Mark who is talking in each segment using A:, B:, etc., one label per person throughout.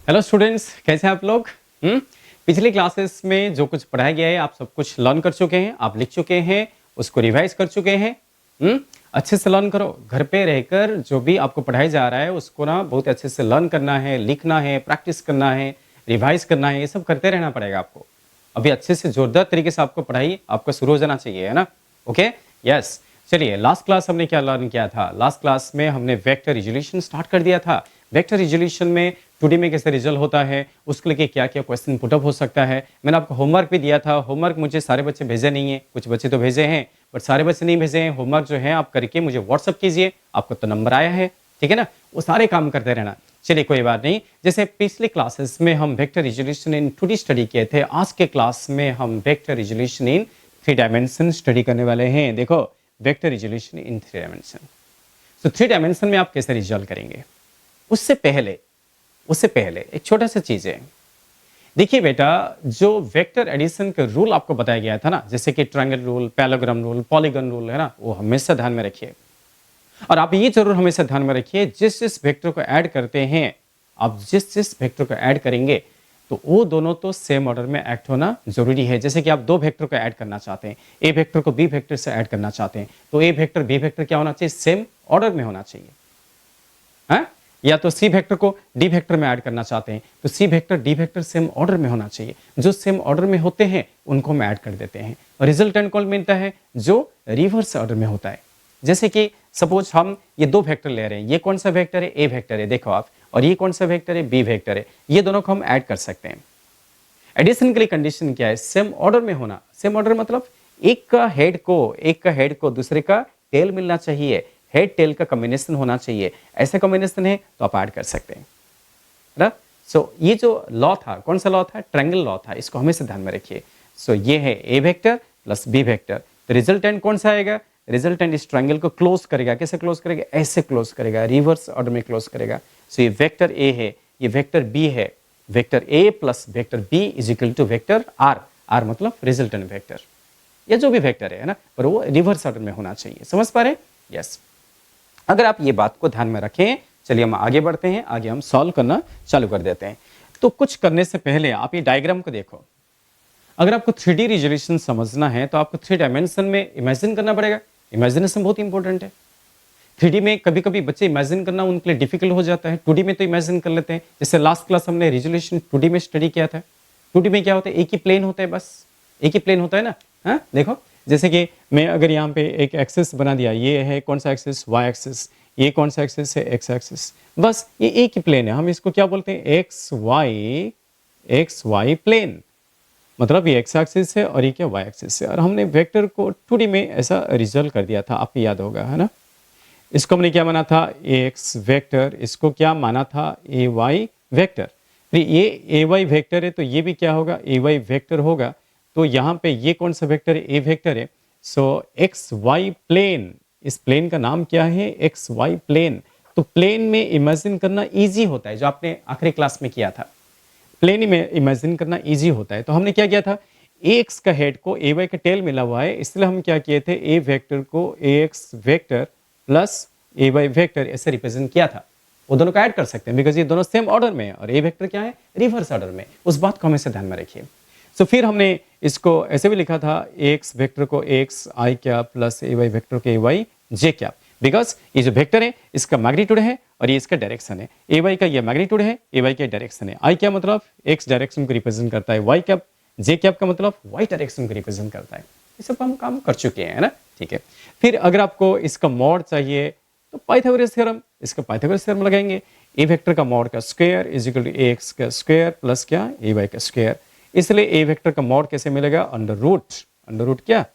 A: Hello students, कैसे हैं आप लोग? पिछली क्लासेस में जो कुछ पढ़ाया गया है आप सब कुछ लर्न कर चुके हैं, आप लिख चुके हैं, उसको रिवाइज कर चुके हैं। अच्छे से लर्न करो। घर पे रहकर जो भी आपको पढ़ाया जा रहा है उसको ना बहुत अच्छे से लर्न करना है, लिखना है, प्रैक्टिस करना है, रिवाइज करना है, ये सब करते रहना पड़ेगा आपको। अभी अच्छे से जोरदार तरीके से आपको पढ़ाई आपका शुरू हो जाना चाहिए, है ना? Okay, yes. चलिए, लास्ट क्लास हमने क्या लर्न किया था? लास्ट क्लास में हमने वेक्टर रिजोल्यूशन स्टार्ट कर दिया था। वेक्टर रिजोल्यूशन में 2D में कैसे रिजल्ट होता है, उसके लिए क्या क्या क्वेश्चन पुटअप हो सकता है। मैंने आपको होमवर्क भी दिया था। होमवर्क मुझे सारे बच्चे भेजे नहीं है, कुछ बच्चे तो भेजे हैं बट सारे बच्चे नहीं भेजे हैं। होमवर्क जो है आप करके मुझे व्हाट्सअप कीजिए, आपको तो नंबर आया है, ठीक है ना? वो सारे काम करते रहना। चलिए, कोई बात नहीं। जैसे पिछले क्लासेस में हम वेक्टर रिजोल्यूशन इन 2D स्टडी किए थे, आज के क्लास में हम vector resolution in 3 dimension study करने वाले हैं। देखो, वेक्टर रिजोल्यूशन इन 3 डायमेंशन। तो 3 डायमेंशन में आप कैसे रिजल्ट करेंगे, उससे पहले एक छोटा सा चीज है। देखिए बेटा, जो वेक्टर एडिशन का रूल आपको बताया गया था ना, जैसे कि triangle rule, parallelogram rule, polygon rule, है ना, वो हमेशा ध्यान में रखिए। और आप ये जरूर हमेशा ध्यान में रखिए, जिस जिस वेक्टर को ऐड करते हैं, आप जिस जिस वेक्टर को ऐड करेंगे तो वो दोनों तो सेम ऑर्डर में एक्ट होना जरूरी है। जैसे कि आप दो वेक्टर को ऐड करना चाहते हैं, ए वेक्टर को बी वेक्टर से ऐड करना चाहते हैं, तो ए वेक्टर बी वेक्टर क्या होना चाहिए? सेम ऑर्डर में होना चाहिए। है? या तो सी वेक्टर को डी वेक्टर में ऐड करना चाहते हैं तो C vector D vector same order में होना चाहिए। जो सेम ऑर्डर में होते हैं उनको हम ऐड कर देते हैं और रिजल्टेंट कौन मिलता है? जो रिवर्स ऑर्डर में होता है। जैसे कि सपोज हम ये दो वेक्टर ले रहे हैं, ये कौन सा वेक्टर है? ए वेक्टर है, देखो आप, और ये कौन सा वेक्टर है? बी वेक्टर है। ये दोनों को हम ऐड कर सकते हैं। एडिशन के लिए कंडीशन क्या है? सेम ऑर्डर में होना। सेम ऑर्डर मतलब एक का हेड को दूसरे का टेल मिलना चाहिए, हेड टेल का कॉम्बिनेशन होना चाहिए। ऐसा कॉम्बिनेशन है तो आप ऐड कर सकते हैं ना। सो ये जो लॉ था, कौन सा लॉ था? ट्रायंगल लॉ था। इसको हमेशा ध्यान में रखिए। सो ये है A vector plus B vector, तो रिजल्टेंट कौन सा आएगा? रिजल्टेंट इस ट्रायंगल को क्लोज करेगा। कैसे क्लोज करेगा? ऐसे क्लोज करेगा, रिवर्स ऑर्डर में क्लोज करेगा। सो ये वेक्टर ए है, ये वेक्टर बी है। Vector A plus vector B is equal to vector R. R मतलब रिजल्टेंट वेक्टर, या जो भी वेक्टर है ना, पर वो रिवर्स ऑर्डर में होना चाहिए। समझ पा रहे हैं? यस। अगर आप ये बात को ध्यान में रखें, चलिए हम आगे बढ़ते हैं। आगे हम सॉल्व करना चालू कर देते हैं। तो कुछ करने से पहले आप ये डायग्राम को देखो। अगर आपको 3D रिजोल्यूशन समझना है तो आपको 3 डायमेंशन में इमेजिन करना पड़ेगा। इमेजिनेशन बहुत इंपॉर्टेंट है। 3D में कभी कभी बच्चे इमेजिन करना उनके लिए डिफिकल्ट हो जाता है, 2D में तो इमेजिन कर लेते हैं। जैसे लास्ट क्लास हमने रिजोल्यूशन 2D में स्टडी किया था। 2D में क्या होता है? एक ही प्लेन होता है, बस एक ही प्लेन होता है ना। हाँ देखो, जैसे कि मैं अगर यहाँ पे एक एक्सिस बना दिया, ये है कौन सा एक्सिस? Y axis. ये कौन सा एक्सिस है? X axis. बस ये एक ही प्लेन है। हम इसको क्या बोलते हैं? X Y plane. मतलब ये एक्स एक्सिस है और ये क्या? वाई एक्सिस है। और हमने वेक्टर को 2D में ऐसा रिजल्ट कर दिया था, आपको याद होगा, है ना। इसको हमने क्या माना था? ए एक्स वेक्टर। इसको क्या माना था? ए वाई वेक्टर। फिर ये ए वाई वेक्टर है तो ये भी क्या होगा? ए वाई वेक्टर होगा। तो यहाँ पे ये कौन सा वेक्टर है? ए वेक्टर है। सो एक्स वाई प्लेन, इस प्लेन का नाम क्या है? X Y plane. तो प्लेन में इमेजिन करना इजी होता है, जो आपने आखिरी क्लास में किया था। प्लेन में इमेजिन करना इजी होता है। तो हमने क्या किया था? ए एक्स का हेड को ए वाई का टेल मिला हुआ है, इसलिए हम क्या किए थे? ए वेक्टर को ए x vector plus A Y vector ऐसे रिप्रेजेंट किया था। वो दोनों को ऐड कर सकते हैं बिकॉज ये दोनों सेम ऑर्डर में है और ए वेक्टर क्या है? रिवर्स ऑर्डर में। उस बात को हमेशा ध्यान में रखिए। सो फिर हमने इसको ऐसे भी लिखा था, ए एक्स वेक्टर को ए एक्स आई क्या प्लस ए वाई वेक्टर को ए वाई जे क्या। बिकॉज ये जो वेक्टर है इसका मैग्नीट्यूड है और ये इसका डायरेक्शन है। ए वाई का ये मैग्नीट्यूड है, ए वाई का डायरेक्शन है। आई क्या मतलब? एक्स डायरेक्शन को रिप्रेजेंट करता है। वाई कैप, जे कैप का मतलब वाई डायरेक्शन को रिप्रेजेंट करता है। ये सब हम काम कर चुके हैं ना, ठीक है। फिर अगर आपको इसका मॉड चाहिए तो पाइथागोरस थ्योरम, इसका पाइथागोरस थ्योरम लगाएंगे। ए वेक्टर का मॉड का square is equal to A X का स्क्वायर प्लस क्या? ए वाई का स्क्वायर। इसलिए ए वेक्टर का मॉड कैसे मिलेगा? अंडर रूट क्या?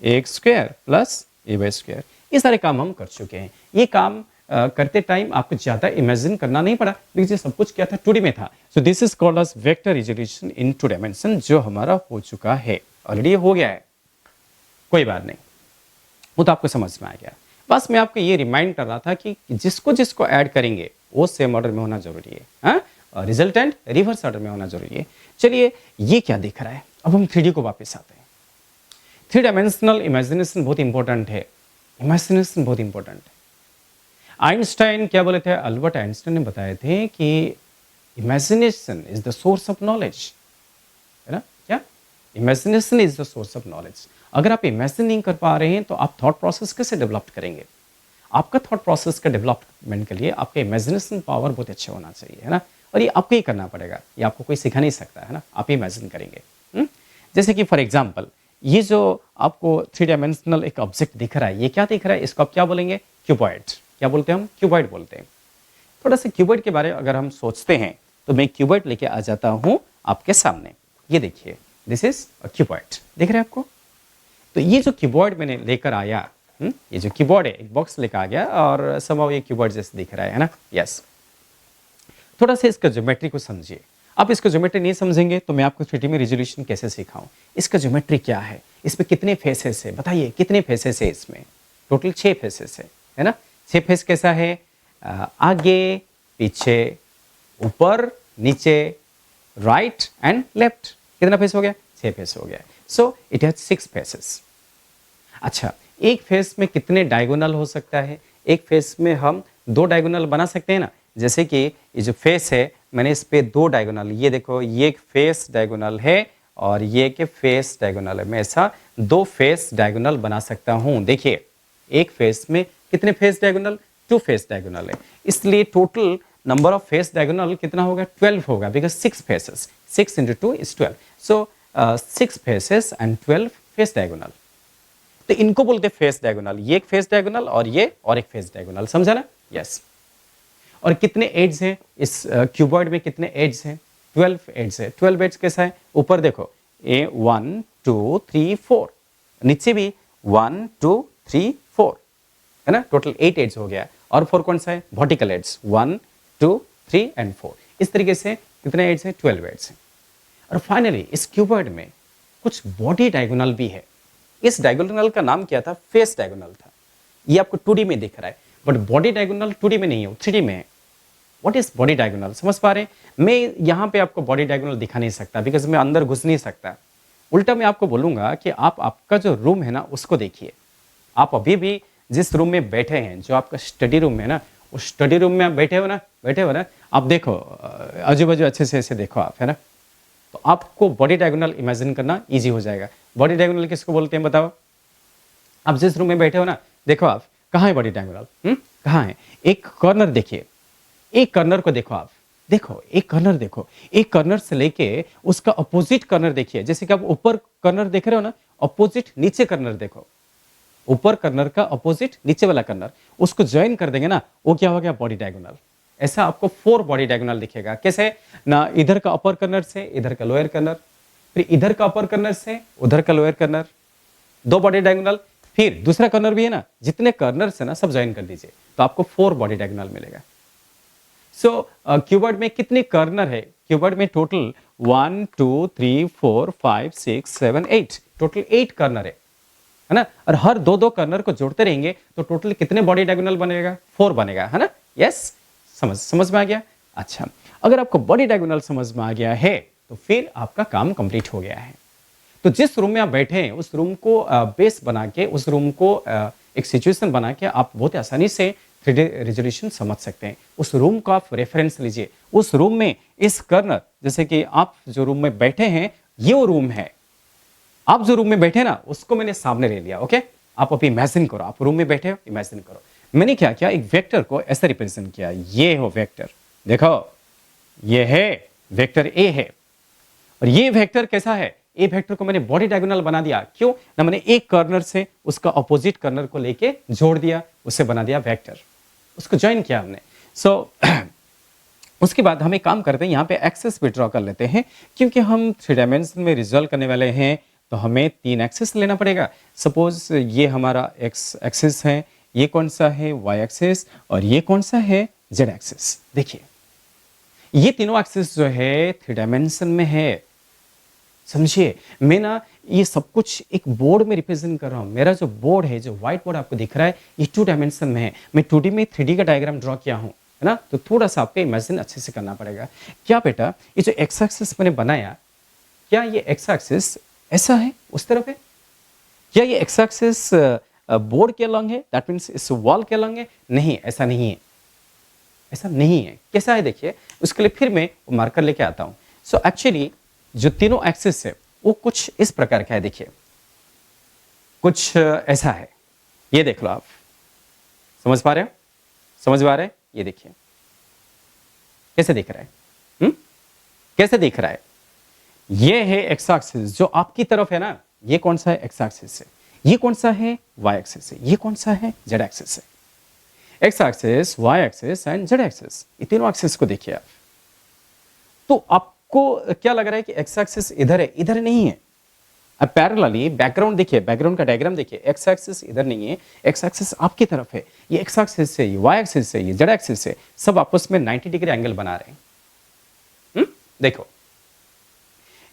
A: ए x square plus A Y square. ये सारे काम हम कर चुके हैं। ये काम करते टाइम आपको ज्यादा इमेजिन करना नहीं पड़ा बिकॉज ये सब कुछ क्या था? 2D में था। So this is called as vector resolution in 2 dimension, जो हमारा हो चुका है ऑलरेडी, हो गया है, कोई बात नहीं, वो तो आपको समझ में आ गया। बस मैं आपको ये रिमाइंड कर रहा था कि जिसको जिसको ऐड करेंगे वो सेम ऑर्डर में होना जरूरी है, हाँ? और रिजल्टेंट रिवर्स ऑर्डर में होना जरूरी है। चलिए, ये क्या दिख रहा है? अब हम 3D को वापस आते हैं। 3 डायमेंशनल इमेजिनेशन बहुत इंपॉर्टेंट है। इमेजिनेशन बहुत इंपॉर्टेंट है। आइंस्टाइन क्या बोले थे? अल्बर्ट आइंस्टाइन ने बताए थे कि imagination is the source of knowledge, है ना? क्या? Imagination is the source of knowledge. अगर आप इमेजिन नहीं कर पा रहे हैं तो आप थॉट प्रोसेस कैसे डेवलप करेंगे? आपका थॉट प्रोसेस का डेवलपमेंट के लिए आपका इमेजिनेशन पावर बहुत अच्छा होना चाहिए, है ना? और ये आपको ही करना पड़ेगा, ये आपको कोई सिखा नहीं सकता, है ना? आप ही इमेजिन करेंगे। जैसे कि फॉर एग्जांपल ये जो आपको थ्री डायमेंशनल एक ऑब्जेक्ट दिख रहा है, ये क्या दिख रहा है? इसको आप क्या बोलेंगे? क्यूबॉइड। क्या बोलते हैं हम? क्यूबॉइड बोलते हैं। थोड़ा सा क्यूबॉइड के बारे में अगर हम सोचते हैं तो मैं क्यूबॉइड लेके आ जाता हूँ आपके सामने। ये देखिए, दिस इज अ क्यूबॉइड, दिख रहा है आपको? तो ये जो कीबोर्ड मैंने लेकर आया, ये जो कीबोर्ड है एक बॉक्स लेकर आ गया और समहाउ ये कीबोर्ड जैसे दिख रहा है ना? यस। थोड़ा सा इसका ज्योमेट्री को समझिए। आप इसका ज्योमेट्री नहीं समझेंगे तो मैं आपको 3D में रिजोल्यूशन कैसे सिखाऊं? इसका ज्योमेट्री क्या है? इसमें कितने फेसेस है? बताइए कितने फेसेस है इसमें? टोटल 6 फेसेस है ना? 6 फेस कैसा है? आगे, पीछे, ऊपर, नीचे, राइट एंड लेफ्ट। कितना फेस हो गया? 6 फेस हो गया। So it has 6 faces. अच्छा, एक फेस में कितने डायगोनल हो सकता है? एक फेस में हम 2 डायगोनल बना सकते हैं ना? जैसे कि ये जो फेस है, मैंने इस पे 2 डायगोनल, ये देखो ये एक फेस डायगोनल है और ये एक फेस डायगोनल है। मैं ऐसा 2 फेस डायगोनल बना सकता हूँ। देखिए, एक फेस में कितने फेस डायगोनल? 2 फेस डायगोनल है। इसलिए total number of face diagonal कितना होगा? 12 होगा, because 6 faces. 6 into 2 is 12. So 6 faces and 12 face diagonal. तो इनको बोलते हैं फेस डायगोनल। ये एक फेस डायगोनल और ये और एक फेस डायगोनल, समझा ना? यस। और कितने एड्स हैं इस क्यूबॉइड में? कितने एड्स हैं? 12 एड्स है। 12 एड्स कैसा है? ऊपर देखो, ए 1 2 3 4, नीचे भी 1 2 3 4, है ना? टोटल 8 एड्स हो गया। और 4 कौन सा है? Vertical axes, 1 2 3 and 4। इस तरीके से कितने एड्स हैं? 12 एड्स हैं। और फाइनली इस क्यूबॉइड में कुछ बॉडी डायगोनल भी है। इस डायगोनल का नाम क्या था? फेस डायगोनल था। ये आपको 2D में दिख रहा है, बट बॉडी डायगोनल 2D में नहीं है, 3D में है। What is body diagonal? समझ पा रहे हैं? मैं यहाँ पे आपको बॉडी डायगोनल दिखा नहीं सकता, बिकॉज मैं अंदर घुस नहीं सकता। उल्टा मैं आपको बोलूंगा कि आप आपका जो रूम है ना उसको देखिए। आप अभी भी जिस रूम में बैठे हैं, जो आपका स्टडी रूम है ना, उस स्टडी रूम में आप बैठे हो ना, आप देखो आजू बाजू अच्छे से ऐसे देखो आप, है ना? तो आपको बॉडी डायगोनल इमेजिन करना इजी हो जाएगा। बॉडी डायगोनल किसको बोलते हैं बताओ? आप जिस रूम में बैठे हो ना, देखो आप, कहाँ है बॉडी डायगोनल? कहाँ है? एक कॉर्नर देखिए, एक कॉर्नर को देखो आप, देखो एक कॉर्नर देखो, एक कॉर्नर से लेके उसका अपोजिट कॉर्नर देखिए। जैसे कि आप ऊपर कॉर्नर देख रहे हो ना, अपोजिट नीचे कॉर्नर देखो। ऊपर कॉर्नर का अपोजिट नीचे वाला कॉर्नर, उसको ज्वाइन कर देंगे ना, वो क्या हो गया? Body diagonal. ऐसा आपको 4 बॉडी डायगोनल दिखेगा। कैसे ना? इधर का अपर कॉर्नर से इधर का लोअर कॉर्नर, फिर इधर का अपर कॉर्नर से उधर का लोअर कॉर्नर, 2 बॉडी डायगोनल, फिर दूसरा कॉर्नर भी है ना, जितने कॉर्नर है ना सब ज्वाइन कर दीजिए तो आपको 4 बॉडी डायगोनल मिलेगा। सो क्यूबॉइड में कितने कॉर्नर है? क्यूबॉइड में टोटल 1 2 3 4 5 6 7 8, टोटल 8 कॉर्नर है ना? और हर 2 कॉर्नर को जोड़ते रहेंगे तो टोटल कितने बॉडी डायगोनल बनेगा? 4 बनेगा, है ना? यस। समझ में आ गया? अच्छा, अगर आपको बॉडी डायगोनल समझ में आ गया है तो फिर आपका काम कंप्लीट हो गया है। तो जिस रूम में आप बैठे हैं उस रूम को बेस बना के, उस रूम को एक सिचुएशन बना के आप बहुत आसानी से 3D रेजोल्यूशन समझ सकते हैं। उस रूम का आप रेफरेंस लीजिए। उस रूम में इस कॉर्नर, जैसे कि आप जो रूम में बैठे हैं ये वो रूम है। आप जो रूम में बैठे ना उसको मैंने सामने ले लिया। ओके, आप अभी इमेजिन करो, आप रूम में बैठे हो, इमेजिन करो। मैंने क्या किया? एक वेक्टर को ऐसे रिप्रेजेंट किया। ये हो वेक्टर, देखो ये है वेक्टर ए है। और ये वेक्टर कैसा है? ए वेक्टर को मैंने बॉडी डायगोनल बना दिया। क्यों ना? मैंने एक कॉर्नर से उसका अपोजिट कॉर्नर को लेके जोड़ दिया, उससे बना दिया वेक्टर, उसको ज्वाइन किया हमने। सो उसके बाद हम एक काम करते हैं, यहाँ पे एक्सेस भी ड्रॉ कर लेते हैं, क्योंकि हम 3 डायमेंशन में रिजॉल्व करने वाले हैं तो हमें 3 एक्सेस लेना पड़ेगा। सपोज ये हमारा एक्स एक्सेस है, ये कौन सा है? वाई एक्सेस, और ये कौन सा है? Z axis. देखिए ये तीनों एक्सेस जो है 3 डायमेंशन में है। समझिए, मैं ना ये सब कुछ एक बोर्ड में रिप्रेजेंट कर रहा हूँ। मेरा जो बोर्ड है, जो व्हाइट बोर्ड आपको दिख रहा है, ये 2 डायमेंशन में है। मैं 2D में 3D का डायग्राम ड्रॉ किया हूँ, है ना? तो थोड़ा सा आपको इमेजिन अच्छे से करना पड़ेगा। क्या बेटा, ये जो एक्स एक्सिस मैंने बनाया, क्या ये एक्स एक्सिस ऐसा है, उस तरफ है? क्या ये एक्स एक्सिस बोर्ड के अलॉन्ग है, दैट मीन्स इस वॉल के अलॉन्ग है? नहीं, ऐसा नहीं है। ऐसा नहीं है। कैसा है देखिए, उसके लिए फिर मैं मार्कर लेके आता हूँ। सो एक्चुअली जो तीनों एक्सिस है वो कुछ इस प्रकार का है। देखिए कुछ ऐसा है, ये देख लो आप, समझ पा रहे हो, समझ पा रहे हैं? ये देखिए कैसे दिख रहा है, कैसे दिख रहा है? ये है एक्स एक्सिस जो आपकी तरफ है ना, ये कौन सा है? एक्स एक्सिस है। ये कौन सा है? वाई एक्सिस है। ये कौन सा है? जेड एक्सिस है। X axis, Y axis and Z axis, ये तीनों एक्सिस को देखिए आप। तो आपको क्या लग रहा है कि एक्स एक्सिस इधर है? इधर नहीं है। अब पैरेलली बैकग्राउंड देखिए, बैकग्राउंड का डायग्राम देखिए, एक्स एक्सिस इधर नहीं है, एक्स एक्सिस आपकी तरफ है। ये एक्स एक्सिस है, ये वाई एक्सिस है, ये जेड एक्सिस है, सब आपस में 90 डिग्री एंगल बना रहे हैं। देखो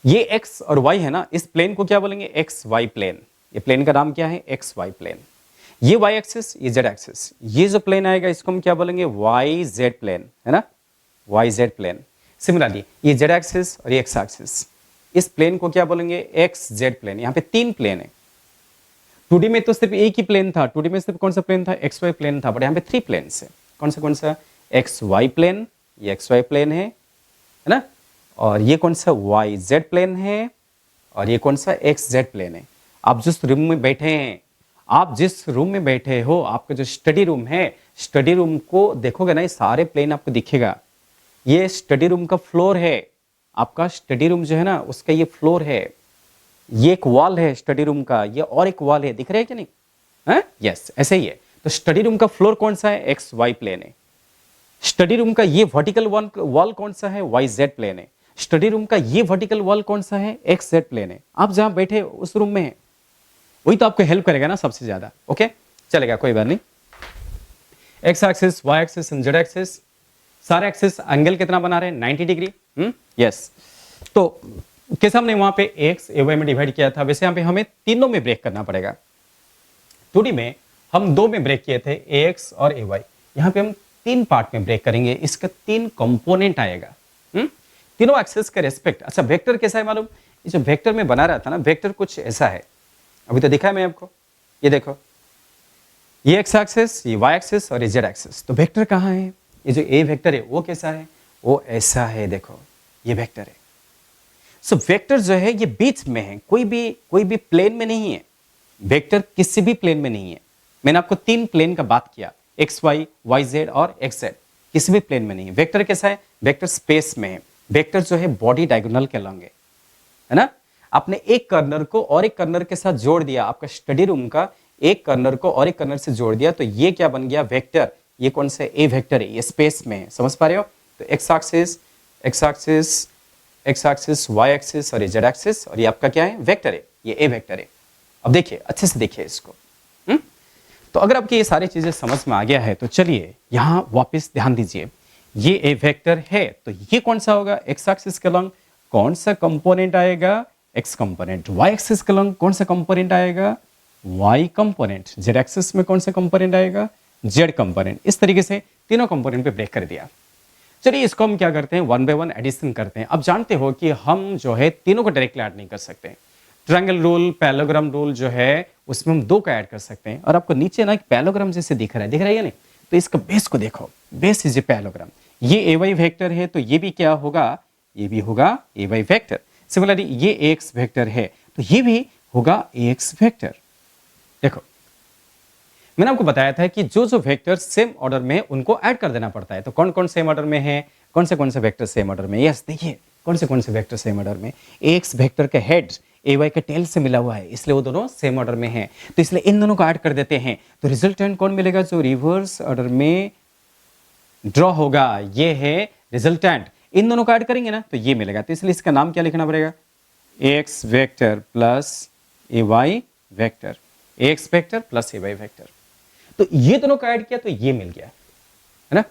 A: ये एक्स और वाई है ना, इस प्लेन को क्या बोलेंगे? X Y plane. ये प्लेन का नाम क्या है? X Y plane. ये वाई एक्सिस, ये जेड एक्सिस, ये जो प्लेन आएगा इसको हम क्या बोलेंगे? वाई जेड प्लेन, है ना, वाई जेड प्लेन। सिमिलरली ये जेड एक्सिस और ये एक्स एक्सिस, इस प्लेन को क्या बोलेंगे? X Z plane. यहाँ पे तीन प्लेन है। 2D में तो सिर्फ एक ही प्लेन था, 2D में सिर्फ कौन सा प्लेन था? एक्स वाई प्लेन था, बट यहाँ पे 3 प्लेन्स है। कौन सा? एक्स वाई प्लेन, ये एक्स वाई प्लेन है ना, और ये कौन सा? वाई जेड प्लेन है, और ये कौन सा? एक्स जेड प्लेन है। आप जिस रूम में बैठे हैं, आप जिस रूम में बैठे हो, आपका जो स्टडी रूम है, स्टडी रूम को देखोगे ना, ये सारे प्लेन आपको दिखेगा। ये स्टडी रूम का फ्लोर है, आपका स्टडी रूम जो है ना उसका ये फ्लोर है। ये एक वॉल है स्टडी रूम का, ये और एक वॉल है, दिख रहा है कि नहीं? है यस, ऐसे ही है। तो स्टडी रूम का फ्लोर कौन सा है? एक्स वाई प्लेन है। स्टडी रूम का ये वर्टिकल वॉल कौन सा है? वाई जेड प्लेन है। स्टडी रूम का ये वर्टिकल वॉल कौन सा है? एक्स जेड प्लेन है। आप जहां बैठे उस रूम में है, वही तो आपको हेल्प करेगा ना सबसे ज्यादा। ओके चलेगा, कोई बात नहीं। X axis, Y axis and Z axis, सारे एक्सिस एंगल कितना बना रहे हैं? 90 डिग्री। यस। तो कैसे हमने वहां पे एक्स ए वाई में डिवाइड किया था, वैसे यहाँ पे हमें तीनों में ब्रेक करना पड़ेगा। 2D में हम 2 में ब्रेक किए थे, ए एक्स और ए वाई। यहाँ पे हम 3 पार्ट में ब्रेक करेंगे, इसका 3 कंपोनेंट आएगा तीनों एक्सिस के रेस्पेक्ट। अच्छा वेक्टर कैसा है मालूम? ये जो वेक्टर में बना रहा था ना, वेक्टर कुछ ऐसा है, अभी तो दिखा है मैं आपको। ये देखो, ये एक्स एक्सिस, ये वाई एक्सिस और ये जेड एक्सिस। तो वेक्टर कहाँ है? ये जो ए वेक्टर है वो कैसा है? वो ऐसा है, देखो ये वेक्टर है। सो वेक्टर जो है ये बीच में है, कोई भी प्लेन में नहीं है। वेक्टर किसी भी प्लेन में नहीं है। मैंने आपको 3 प्लेन का बात किया, एक्स वाई, वाई जेड और एक्स जेड, किसी भी प्लेन में नहीं है। वेक्टर कैसा है? वेक्टर स्पेस में है। वेक्टर जो है बॉडी डायगोनल के अलॉन्ग है ना। आपने एक कर्नर को और एक कर्नर के साथ जोड़ दिया, आपका स्टडी रूम का एक कर्नर को और एक कर्नर से जोड़ दिया, तो ये क्या बन गया? वेक्टर। ये कौन सा? ए वेक्टर है, ये स्पेस में है, समझ पा रहे हो? तो X axis, X axis, X axis, Y axis और ये जेड एक्सिस, और ये आपका क्या है? वेक्टर है, ये ए वेक्टर है। अब देखिए अच्छे से देखिए इसको। तो अगर आपकी ये सारी चीजें समझ में आ गया है तो चलिए यहां वापस ध्यान दीजिए। ये ए वेक्टर है, तो ये कौन सा होगा? एक्स एक्सिस के अलॉन्ग कौन सा कंपोनेंट आएगा? X component. वाई एक्सिस के अलॉन्ग कौन सा कंपोनेंट आएगा? Y component. जेड एक्सिस में कौन सा कंपोनेंट आएगा? Z component. इस तरीके से तीनों कंपोनेंट पे ब्रेक कर दिया। चलिए इसको हम क्या करते हैं? 1 बाय 1 एडिशन करते हैं। अब जानते हो कि हम जो है तीनों को डायरेक्टली ऐड नहीं कर सकते। ट्रायंगल रूल, पैरेललोग्राम रूल जो है उसमें हम 2 का ऐड कर सकते हैं। और आपको नीचे ना एक पैरेललोग्राम जैसे दिख रहा है या नहीं? तो इसका बेस को देखो, बेस इज ए पैरेललोग्राम। ये ए वाई वेक्टर है, तो ये भी क्या होगा? ये भी होगा ए वाई वेक्टर। सिमिलरली ये एक्स वेक्टर है, तो ये भी होगा एक्स वेक्टर। देखो मैंने आपको बताया था कि जो जो वेक्टर सेम ऑर्डर में है उनको ऐड कर देना पड़ता है। तो कौन कौन सेम ऑर्डर में है? कौन से वेक्टर सेम ऑर्डर में? यस देखिए कौन से वेक्टर सेम ऑर्डर में? एक्स वेक्टर का हेड ए वाई के टेल से मिला हुआ है, इसलिए वो दोनों सेम ऑर्डर में हैं। तो इसलिए इन दोनों को ऐड कर देते हैं, तो रिजल्टेंट कौन मिलेगा? जो रिवर्स ऑर्डर में ड्रॉ होगा, ये है रिजल्टेंट। इन दोनों को ऐड करेंगे ना तो ये मिलेगा। तो इसलिए इसका नाम क्या लिखना पड़ेगा? X vector plus A Y vector, X vector plus A Y vector. तो ये दोनों का ऐड किया तो ये मिल गया, है ना।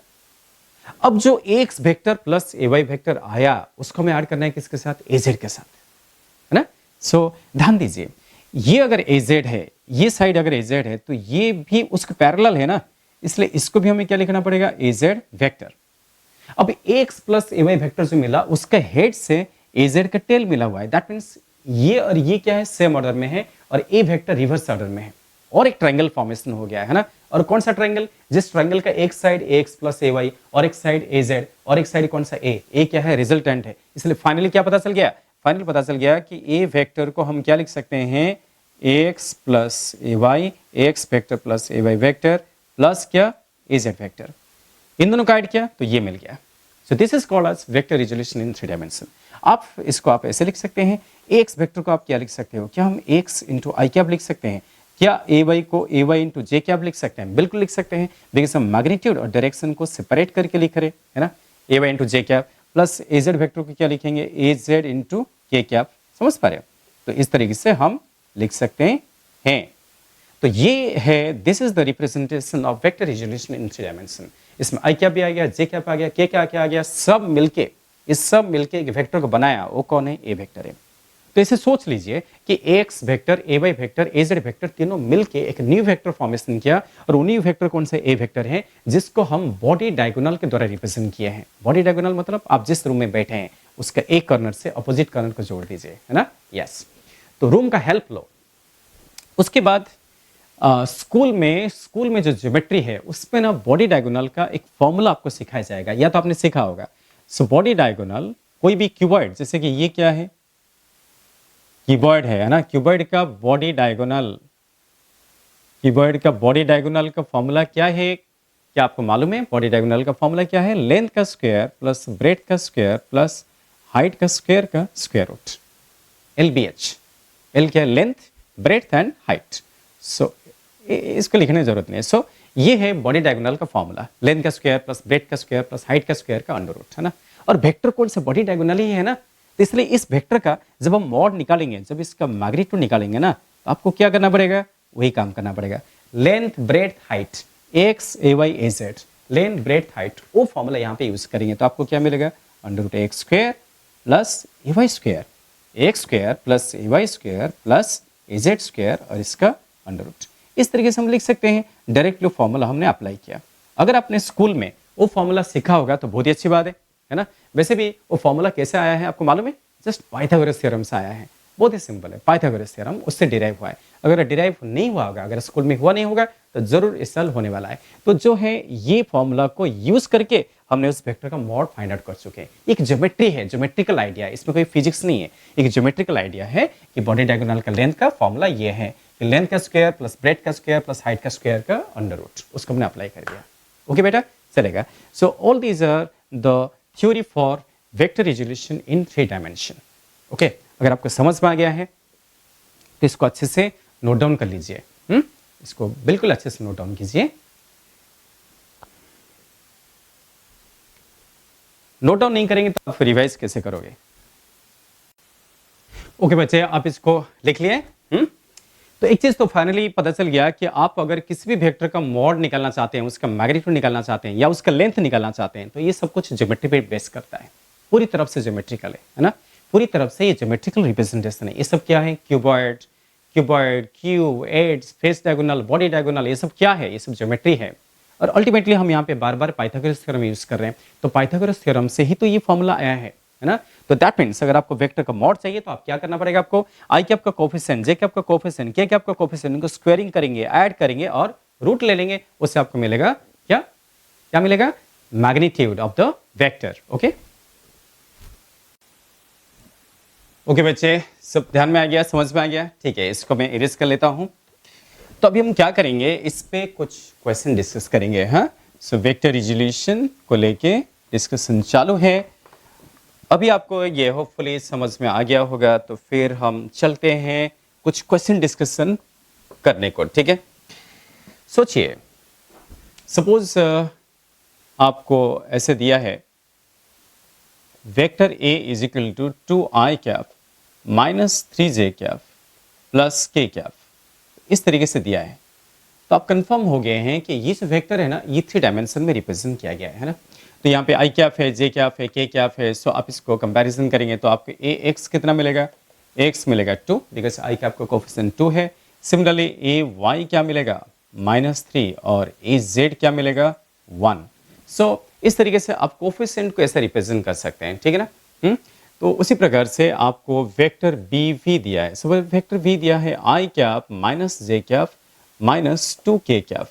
A: अब जो x vector plus A Y vector आया उसको हमें ऐड करना है किसके साथ? ए जेड के साथ, है ना। सो ध्यान दीजिए, ये अगर ए जेड है, ये साइड अगर ए जेड है, तो ये भी उसके पैरेलल है ना, इसलिए इसको भी हमें क्या लिखना पड़ेगा? ए जेड वेक्टर। अब x plus A Y vector जो मिला उसका हेड से ए जेड का टेल मिला हुआ है, दैट मीन्स ये और ये क्या है? सेम ऑर्डर में है, और ए वेक्टर रिवर्स ऑर्डर में है। और एक ट्रायंगल फॉर्मेशन हो गया है ना। और कौन सा ट्रायंगल? जिस ट्रायंगल का एक साइड ax प्लस ay और एक साइड az और एक साइड कौन सा a क्या है? रिजल्टेंट है। इसलिए फाइनली क्या पता चल गया? फाइनली पता चल गया कि a वेक्टर को हम क्या लिख सकते हैं? ax plus ay, ax vector plus ay vector plus क्या? az vector. इन दोनों का ऐड किया तो ये मिल गया। So this is called as vector resolution in 3 dimension. आप इसको आप ऐसे लिख सकते हैं, एक्स वेक्टर को आप क्या लिख सकते हो? क्या हम एक्स इंटू आई कैप लिख सकते हैं? क्या ए वाई को ए वाई इंटू जे कैप लिख सकते हैं? बिल्कुल लिख सकते हैं, बिकॉज हम मैग्नीट्यूड और डायरेक्शन को सेपरेट करके लिख रहे है ना। ए Y into J cap plus A Z vector को क्या लिखेंगे? ए जेड इंटू के कैप। समझ पा रहे हो? तो इस तरीके से हम लिख सकते हैं। तो ये है, this is the representation of vector resolution in 3 dimension. इसमें आई कैप भी आ गया, जे कैप आ गया, के क्या क्या आ गया, सब मिलके एक वेक्टर को बनाया। वो कौन है? ए वेक्टर है। तो इसे सोच लीजिए कि एक्स वेक्टर, ए वाई वेक्टर, ए जेड वेक्टर तीनों मिलके एक न्यू वेक्टर फॉर्मेशन किया। और वो न्यू वेक्टर कौन सा? ए वेक्टर है, जिसको हम बॉडी डायगोनल के द्वारा रिप्रेजेंट किए हैं। बॉडी डायगोनल मतलब आप जिस रूम में बैठे हैं उसका एक कॉर्नर से अपोजिट कॉर्नर को जोड़ दीजिए, है ना। यस, तो रूम का हेल्प लो। उसके बाद स्कूल में जो ज्योमेट्री है उसमें ना बॉडी डायगोनल का एक फॉर्मूला आपको सिखाया जाएगा, या तो आपने सीखा होगा। सो बॉडी डायगोनल, कोई भी क्यूबॉइड, जैसे कि ये क्या है? क्यूबॉइड है ना। क्यूबॉइड का बॉडी डायगोनल का फॉर्मूला क्या है? क्या आपको मालूम है? बॉडी डायगोनल का फॉर्मूला क्या है? लेंथ का स्क्वायर प्लस ब्रेथ का स्क्वायर प्लस हाइट का स्क्वायर रूट, LBH। एल क्या है? Length, breadth and height. So इसको लिखने की जरूरत नहीं है। सो ये है बॉडी डायगोनल का फॉर्मूला, लेंथ का स्क्वायर प्लस ब्रेथ का स्क्वायर प्लस हाइट का स्क्वायर का अंडर रूट, है ना। और वेक्टर कौन सा? बॉडी डायगोनल ही है ना। तो इसलिए इस वेक्टर का जब हम मॉड निकालेंगे, जब इसका मैग्नीट्यूड निकालेंगे ना, तो आपको क्या करना पड़ेगा? वही काम करना पड़ेगा। Length, breadth, height, X, A Y, A Z, length, breadth, height, वो फॉर्मूला यहाँ पे यूज करेंगे तो आपको क्या मिलेगा? Under root X square plus A Y square, X square plus A Y square plus A Z square और इसका अंडर रूट। इस तरीके से हम लिख सकते हैं। डायरेक्टली फॉर्मूला हमने अप्लाई किया। अगर आपने स्कूल में वो फॉर्मूला सीखा होगा तो बहुत ही अच्छी बात है ना। वैसे भी वो फॉर्मूला कैसे आया है आपको मालूम है? जस्ट पाइथागोरस थ्योरम से आया है। बहुत ही सिंपल है, पाइथागोरस थ्योरम उससे डिराइव हुआ है। अगर डिराइव नहीं हुआ होगा, अगर स्कूल में हुआ नहीं होगा तो जरूर इस साल होने वाला है। तो जो है ये फॉर्मूला को यूज करके हमने उस वेक्टर का मॉड फाइंड आउट कर चुके हैं। एक ज्योमेट्री है, ज्योमेट्रिकल आइडिया, इसमें कोई फिजिक्स नहीं है। एक ज्योमेट्रिकल आइडिया है कि बॉडी डायगोनल का लेंथ का फॉर्मूला ये है कि लेंथ का स्क्वायर प्लस ब्रेथ का स्क्वायर प्लस हाइट का स्क्वायर का अंडर रूट, उसको हमने अप्लाई कर दिया। ओके बेटा, चलेगा। So all these are the theory for vector resolution in 3 dimension. Okay, अगर आपको समझ में आ गया है तो इसको अच्छे से नोट डाउन कर लीजिए। इसको बिल्कुल अच्छे से नोट डाउन कीजिए। नोट डाउन नहीं करेंगे तो आप रिवाइज कैसे करोगे? ओके बच्चे, आप इसको लिख लिए। तो एक चीज तो फाइनली पता चल गया कि आप अगर किसी भी वेक्टर का मॉड निकालना चाहते हैं, उसका मैग्नीट्यूड निकालना चाहते हैं या उसका लेंथ निकालना चाहते हैं, तो ये सब कुछ ज्योमेट्री पे बेस करता है। पूरी तरफ से ज्योमेट्रिकल है ना। पूरी तरफ से ये ज्योमेट्रिकल रिप्रेजेंटेशन है। ये सब क्या है? Cuboid, cube, edges, face diagonal, body diagonal, ये सब क्या है? ये सब ज्योमेट्री है। और अल्टीमेटली हम यहाँ पे बार बार पाइथागोरस थ्योरम यूज कर रहे हैं। तो पाइथागोरस थ्योरम से ही तो ये फॉर्मूला आया है ना। तो दैट मीन्स अगर आपको वेक्टर का मॉड चाहिए तो आप क्या करना पड़ेगा? आपको आई कैप का कोफिशिएंट, जे कैप का कोफिशिएंट, के कैप का कोफिशिएंट, इनको स्क्वायरिंग करेंगे, ऐड करेंगे और रूट ले लेंगे। उससे आपको मिलेगा क्या मिलेगा? Magnitude of the vector. Okay बच्चे, सब ध्यान में आ गया, समझ में आ गया? ठीक है, इसको मैं इरेज कर लेता हूं। तो अभी हम क्या करेंगे? इस पे कुछ क्वेश्चन डिस्कस करेंगे। हाँ, सो वेक्टर रिजोल्यूशन को लेके डिस्कशन चालू है। अभी आपको ये होपफुली समझ में आ गया होगा। तो फिर हम चलते हैं कुछ क्वेश्चन डिस्कशन करने को। ठीक है, सोचिए, सपोज आपको ऐसे दिया है vector A is equal to 2i cap minus 3j cap plus k cap, इस तरीके से दिया है। तो आप कंफर्म हो गए हैं कि ये जो वेक्टर है ना, ये 3 डायमेंशन में रिप्रेजेंट किया गया है ना। तो यहाँ पे आई कैप है, जे कैप है, के कैप है। सो आप इसको कंपैरिजन करेंगे तो आपको ए एक्स कितना मिलेगा? एक्स मिलेगा 2, बिकॉज आई कैप का कोफिशिएंट 2 है। सिमिलरली ए वाई क्या मिलेगा? -3 और ए जेड क्या मिलेगा? 1। सो इस तरीके से आप कोफिशिएंट को ऐसे रिप्रेजेंट कर सकते हैं। ठीक है ना। तो उसी प्रकार से आपको वेक्टर बी भी दिया है। सो वेक्टर बी दिया है आई कैप माइनस जे कैप माइनस 2k कैप,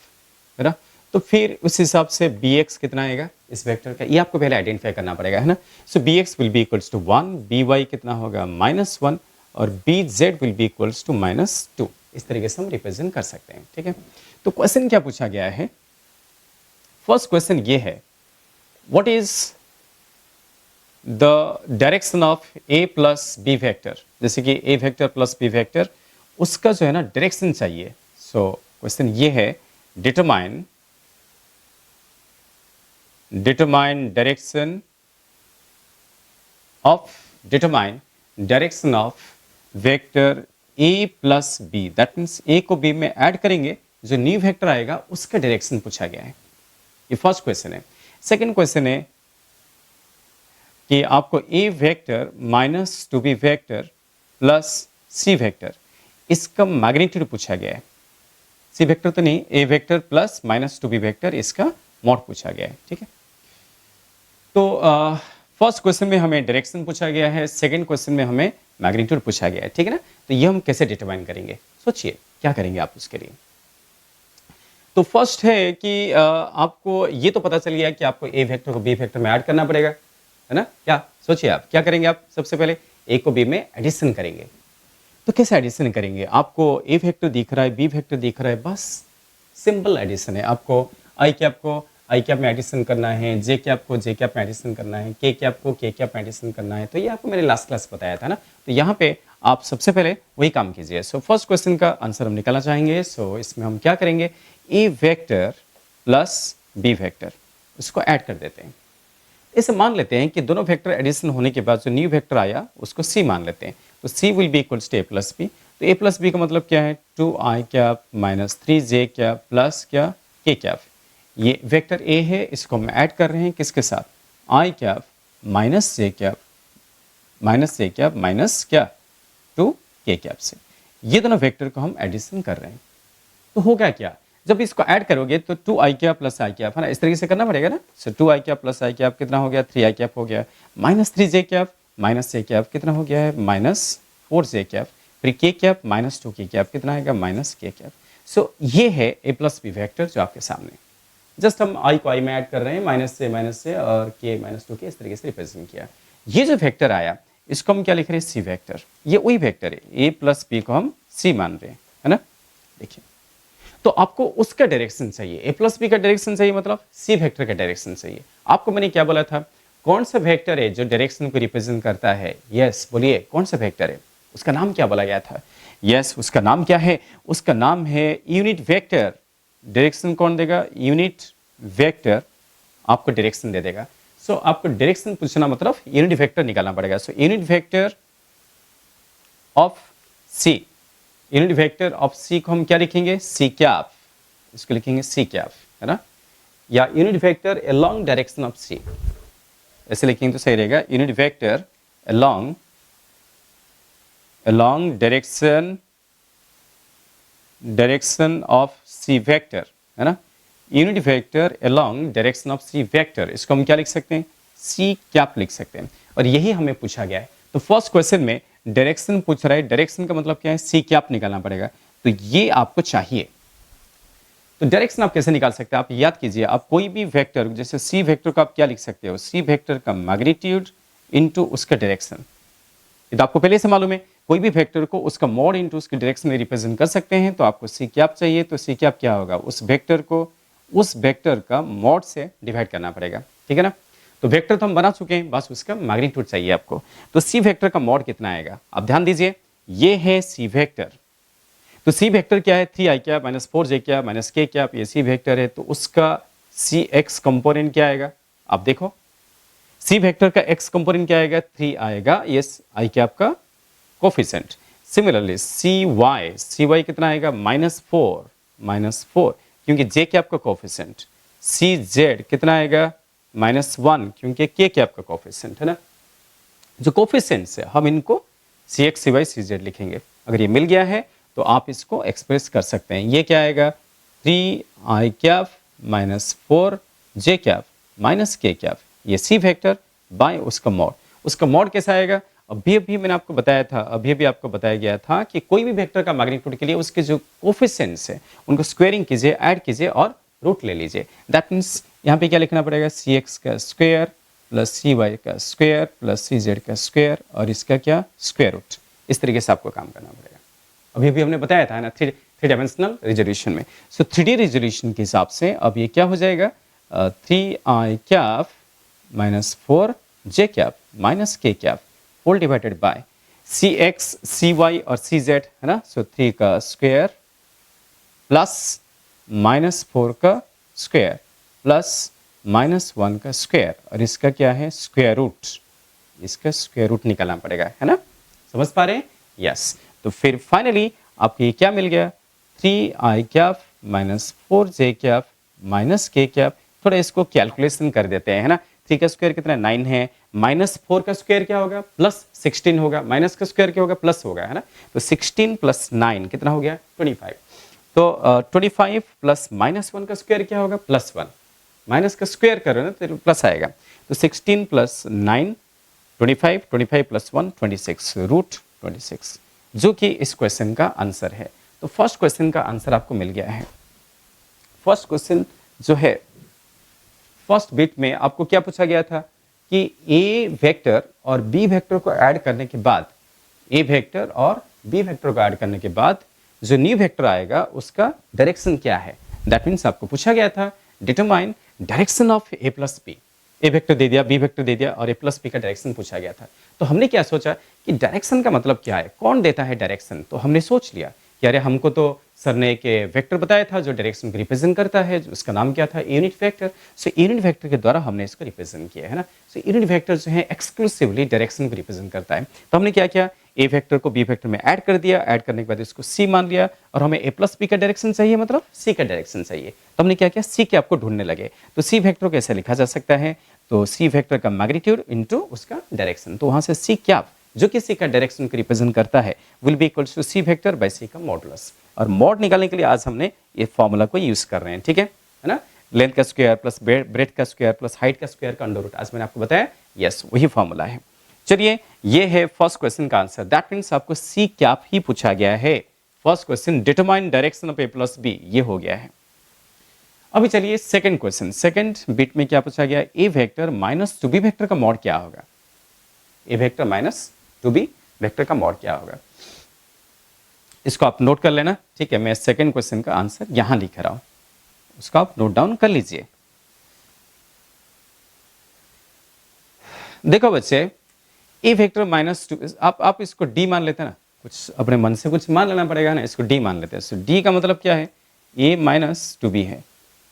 A: है ना। तो फिर उस हिसाब से bx कितना आएगा इस वेक्टर का, ये आपको पहले आइडेंटिफाई करना पड़ेगा, है ना। So bx will be equals to 1, by कितना होगा -1 और bz will be equals to -2। इस तरीके से हम रिप्रेजेंट कर सकते हैं, ठीक है। तो क्वेश्चन क्या पूछा गया है, फर्स्ट क्वेश्चन ये है, what is the direction of a plus B vector, जैसे कि a vector plus b vector, उसका जो है ना डायरेक्शन चाहिए। सो क्वेश्चन ये है, determine direction of vector a plus b, that means a को b में ऐड करेंगे, जो न्यू वेक्टर आएगा उसका डायरेक्शन पूछा गया है। ये फर्स्ट क्वेश्चन है। सेकंड क्वेश्चन है कि आपको a vector minus 2b vector plus c vector, इसका मैग्नीट्यूड पूछा गया है। c वेक्टर तो नहीं, a vector plus minus 2b vector, इसका मॉड पूछा गया है, ठीक है। तो फर्स्ट क्वेश्चन में हमें डायरेक्शन पूछा गया है, सेकंड क्वेश्चन में हमें मैग्नीट्यूड पूछा गया है, ठीक है ना। तो ये हम कैसे डिटरमाइन करेंगे, सोचिए क्या करेंगे आप उसके लिए। तो फर्स्ट है कि आपको ये तो पता चल गया कि आपको ए वेक्टर को बी वेक्टर में ऐड करना पड़ेगा, है ना। क्या सोचिए आप क्या करेंगे, आप सबसे पहले ए को बी में एडिशन करेंगे। तो कैसे एडिशन करेंगे, आपको ए वेक्टर दिख रहा है, बी वेक्टर दिख रहा है, बस सिंपल एडिशन है। आपको आई कैप को आई कैप में एडिशन करना है, जे कैप को जे कैप में एडिशन करना है, के कैप को के कैप में एडिशन करना है। तो ये आपको मैंने लास्ट क्लास बताया था ना। तो यहाँ पे आप सबसे पहले वही काम कीजिए। सो फर्स्ट क्वेश्चन का आंसर हम निकालना चाहेंगे। सो इसमें हम क्या करेंगे, ए वेक्टर प्लस बी वेक्टर, उसको ऐड कर देते हैं। इसे मान लेते हैं कि दोनों वेक्टर एडिशन होने के बाद जो न्यू वेक्टर आया उसको सी मान लेते हैं। तो C will be equals to A plus B. तो ए प्लस बी का मतलब क्या है, 2i cap minus 3j cap plus क्या के कैप। ये वेक्टर ए है, इसको हम ऐड कर रहे हैं किसके साथ, i cap minus J cap minus क्या 2k कैप से। ये दोनों वेक्टर को हम एडिशन कर रहे हैं। तो होगा क्या, जब इसको ऐड करोगे तो 2i कैप प्लस आई कैप, है ना, इस तरीके से करना पड़ेगा ना। सो 2i कैप प्लस आई कैप कितना हो गया, 3i कैप हो गया, माइनस 3j कैप माइनस जे कैप कितना हो गया है, माइनस 4j कैप, फिर के कैप माइनस 2k कैप कितना आएगा, माइनस के कैप। सो ये है ए प्लस बी वेक्टर जो आपके सामने, जस्ट हम आई को आई में ऐड कर रहे हैं, माइनस से और के माइनस 2k इस तरीके से रिप्रेजेंट किया। ये जो वेक्टर आया इसको हम क्या लिख रहे हैं, सी वेक्टर। ये वही वेक्टर है, ए प्लस बी को हम सी मान रहे हैं, है ना। देखिए तो आपको उसका डायरेक्शन चाहिए, ए प्लस बी का डायरेक्शन चाहिए, मतलब सी वेक्टर का डायरेक्शन चाहिए। आपको मैंने क्या बोला था, कौन सा वेक्टर है जो डायरेक्शन को रिप्रेजेंट करता है, यस बोलिए कौन सा वेक्टर है, उसका नाम क्या बोला गया था, यस उसका नाम क्या है, उसका नाम है यूनिट वेक्टर। डायरेक्शन कौन देगा, यूनिट वेक्टर आपको डायरेक्शन दे देगा। सो आपको डायरेक्शन पूछना मतलब यूनिट वेक्टर निकालना पड़ेगा। So unit vector of C, unit vector of C को हम क्या लिखेंगे, सी कैप, इसको लिखेंगे सी कैप, है ना, या unit vector along direction of C, ऐसे लिखेंगे तो सही रहेगा। Unit vector along direction of C vector, है ना, unit vector along direction of C vector, इसको हम क्या लिख सकते हैं, सी कैप लिख सकते हैं। और यही हमें पूछा गया है। तो फर्स्ट क्वेश्चन में डायरेक्शन पूछ रहा है, डायरेक्शन का मतलब क्या है, सी कैप निकालना पड़ेगा। तो ये आपको चाहिए। तो डायरेक्शन आप कैसे निकाल सकते हैं, आप याद कीजिए, आप कोई भी वेक्टर, जैसे सी वेक्टर को आप क्या लिख सकते हो, सी वेक्टर का मैग्नीट्यूड इनटू उसका डायरेक्शन। ये तो आपको पहले से मालूम है, कोई भी वेक्टर को उसका मॉड इनटू उसके डायरेक्शन में रिप्रेजेंट कर सकते हैं। तो आपको सी कैप चाहिए, तो सी कैप क्या होगा, उस वेक्टर को उस वेक्टर का मॉड से डिवाइड करना पड़ेगा, ठीक है ना। तो वेक्टर तो हम बना चुके हैं, बस उसका मैग्नीट्यूड चाहिए आपको। तो सी वेक्टर का मॉड कितना आएगा, आप ध्यान दीजिए, ये है सी वेक्टर। तो सी वेक्टर क्या है, 3i cap minus 4j cap minus के कैप, ये सी वेक्टर है। तो उसका सी एक्स कंपोनेंट क्या आएगा, आप देखो सी वेक्टर का एक्स कंपोनेंट क्या आएगा, 3 आएगा, ये आई कैप का कोफिशिएंट। सिमिलरली सी वाई कितना आएगा, -4 क्योंकि जे कैप का कोफिशिएंट। सी जेड कितना आएगा, -1 क्योंकि के कैप का कोफिशिएंट, है ना। जो कोफिशिएंट्स है हम इनको सी X C Y C Z लिखेंगे। अगर ये मिल गया है तो आप इसको एक्सप्रेस कर सकते हैं। ये क्या आएगा, 3i cap minus 4j cap minus के कैप, ये सी वेक्टर बाय उसका मॉड। उसका मॉड कैसा आएगा, अभी अभी मैंने आपको बताया था, अभी अभी आपको बताया गया था कि कोई भी वेक्टर का मैग्नीट्यूड के लिए उसके जो कोफिशिएंट्स है उनको स्क्वायरिंग कीजिए, ऐड कीजिए और रूट ले लीजिए। दैट मीन्स यहाँ पे क्या लिखना पड़ेगा, सी एक्स का स्क्वायर प्लस सी वाई का स्क्वायर प्लस सी जेड का स्क्वायर और इसका क्या स्क्वायर रूट। इस तरीके से आपको काम करना पड़ेगा। अभी अभी हमने बताया था ना थ्री डायमेंशनल रिजोल्यूशन में। सो 3D रिजोल्यूशन के हिसाब से अब ये क्या हो जाएगा, 3i cap minus 4j cap minus k cap whole divided by C X C Y और सी जेड है ना। सो 3 का स्क्वायर प्लस माइनस 4 का स्क्वायर प्लस माइनस 1 का स्क्वायर और इसका क्या है स्क्वायर रूट। इसका स्क्वायर रूट निकालना पड़ेगा, है ना। समझ पा रहे हैं? यस। तो फिर फाइनली आपको ये क्या मिल गया, 3i cap minus 4j cap minus k cap. थोड़ा इसको कैलकुलेशन कर देते हैं, है ना। 3 का स्क्वायर कितना 9 है, माइनस 4 का स्क्वायर क्या होगा प्लस 16 होगा, माइनस का स्क्वायर क्या होगा प्लस होगा, है ना। तो 16 प्लस 9 कितना हो गया 25। तो 25 प्लस माइनस 1 का स्क्वायर क्या होगा प्लस 1, माइनस का स्क्वायर करो ना तो प्लस आएगा। तो 16 प्लस 9 25, 25 प्लस 1 26 रूट 26, जो कि इस क्वेश्चन का आंसर है। तो फर्स्ट क्वेश्चन का आंसर आपको मिल गया है। फर्स्ट क्वेश्चन जो है, फर्स्ट बिट में आपको क्या पूछा गया था कि ए वेक्टर और बी वेक्टर को ऐड करने के बाद, ए वेक्टर और बी वेक्टर को ऐड करने के बाद जो न्यू वेक्टर आएगा उसका डायरेक्शन क्या है। दैट मीन्स आपको पूछा गया था determine direction of A plus B. A vector दे दिया, बी वेक्टर दे दिया और ए प्लस बी का डायरेक्शन पूछा गया था। तो हमने क्या सोचा कि डायरेक्शन का मतलब क्या है, कौन देता है डायरेक्शन। तो हमने सोच लिया कि अरे हमको तो सर ने एक वेक्टर बताया था जो डायरेक्शन को रिप्रेजेंट करता है, उसका नाम क्या था यूनिट वेक्टर। सो यूनिट वेक्टर के द्वारा हमने इसको रिप्रेजेंट किया, है ना। सो यूनिट वेक्टर जो है एक्सक्लूसिवली डायरेक्शन को रिप्रेजेंट करता है। तो हमने क्या किया, ए वेक्टर को बी वेक्टर में ऐड कर दिया, ऐड करने के बाद इसको सी मान लिया और हमें ए प्लस बी का डायरेक्शन चाहिए, मतलब सी का डायरेक्शन चाहिए। तो हमने क्या किया, सी के आपको ढूंढने लगे। तो सी वेक्टर को कैसे लिखा जा सकता है, तो सी वेक्टर का मैग्नीट्यूड इनटू उसका डायरेक्शन। तो वहां से सी क्या जो कि सी का डायरेक्शन को रिप्रेजेंट करता है will be equals to C vector by C का मॉडुलस। और मॉड निकालने के लिए आज हमने ये फॉर्मूला को यूज कर रहे हैं, ठीक है ना। लेंथ का स्क्वायर प्लस ब्रेथ का स्क्वायर प्लस हाइट का स्क्वायर का अंडर रूट, आज मैंने आपको बताया, यस वही फॉर्मूला है। चलिए ये है फर्स्ट क्वेश्चन का आंसर। दैट मीन्स आपको सी कैप ही पूछा गया है। First question determine direction of A plus B, ये हो गया है। अभी चलिए सेकंड क्वेश्चन। सेकंड बिट में क्या पूछा गया, A vector minus two B vector का मॉड क्या होगा। A vector minus two B vector का मॉड क्या होगा, इसको आप नोट कर लेना, ठीक है। मैं सेकंड क्वेश्चन का आंसर यहां लिख रहा हूं, उसको आप नोट डाउन कर लीजिए। देखो बच्चे, ए वेक्टर माइनस टू, आप इसको डी मान लेते हैं ना, कुछ अपने मन से कुछ मान लेना पड़ेगा ना, इसको डी मान लेते हैं। सो डी का मतलब क्या है, ए माइनस टू बी है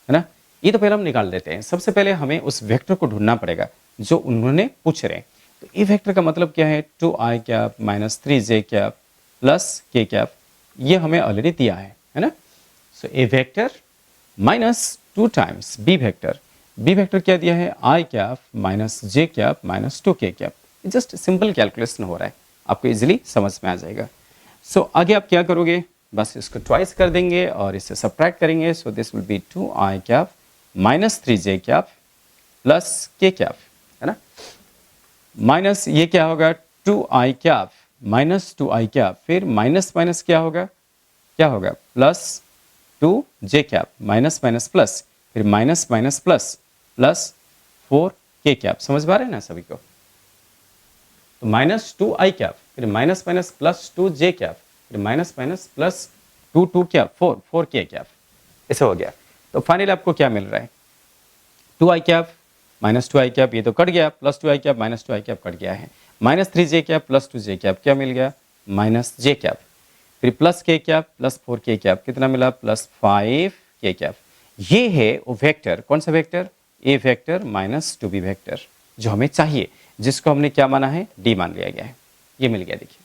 A: ना। ये तो पहले हम निकाल देते हैं। सबसे पहले हमें उस वेक्टर को ढूंढना पड़ेगा जो उन्होंने पूछ रहे हैं। तो ए वेक्टर का मतलब क्या है, 2i cap minus 3j cap plus k cap, ये हमें ऑलरेडी दिया है ना। So A vector minus 2 times B vector, B vector क्या दिया है, i cap minus j cap minus 2k cap. Just simple calculation हो रहा है, आपको इजीली समझ में आ जाएगा। सो आगे आप क्या करोगे, बस इसको ट्वाइस कर देंगे और इससे सब्ट्रैक्ट करेंगे। So this will be 2i cap minus 3j cap plus k cap, है ना। माइनस ये क्या होगा, 2i cap minus 2i cap, फिर माइनस माइनस क्या होगा plus 2j cap, minus minus plus, फिर minus minus plus plus 4k cap. समझ पा रहे हैं ना सभी को। तो माइनस 2i कैप, फिर minus minus plus 2j cap, फिर minus minus plus 2 cap 4k cap, ऐसे हो गया। तो फाइनली आपको क्या मिल रहा है, 2i cap minus 2i cap, ये तो कट गया, plus 2i cap minus 2i cap cut गया है, minus 3j cap plus 2j cap क्या मिल गया, माइनस j कैप, फिर plus k cap plus 4k cap, कितना मिला, प्लस 5k कैप। ये है वो वेक्टर, कौन सा वेक्टर, ए वेक्टर माइनस 2b वेक्टर, जो हमें चाहिए, जिसको हमने क्या माना है, डी मान लिया गया है। ये मिल गया, देखिए।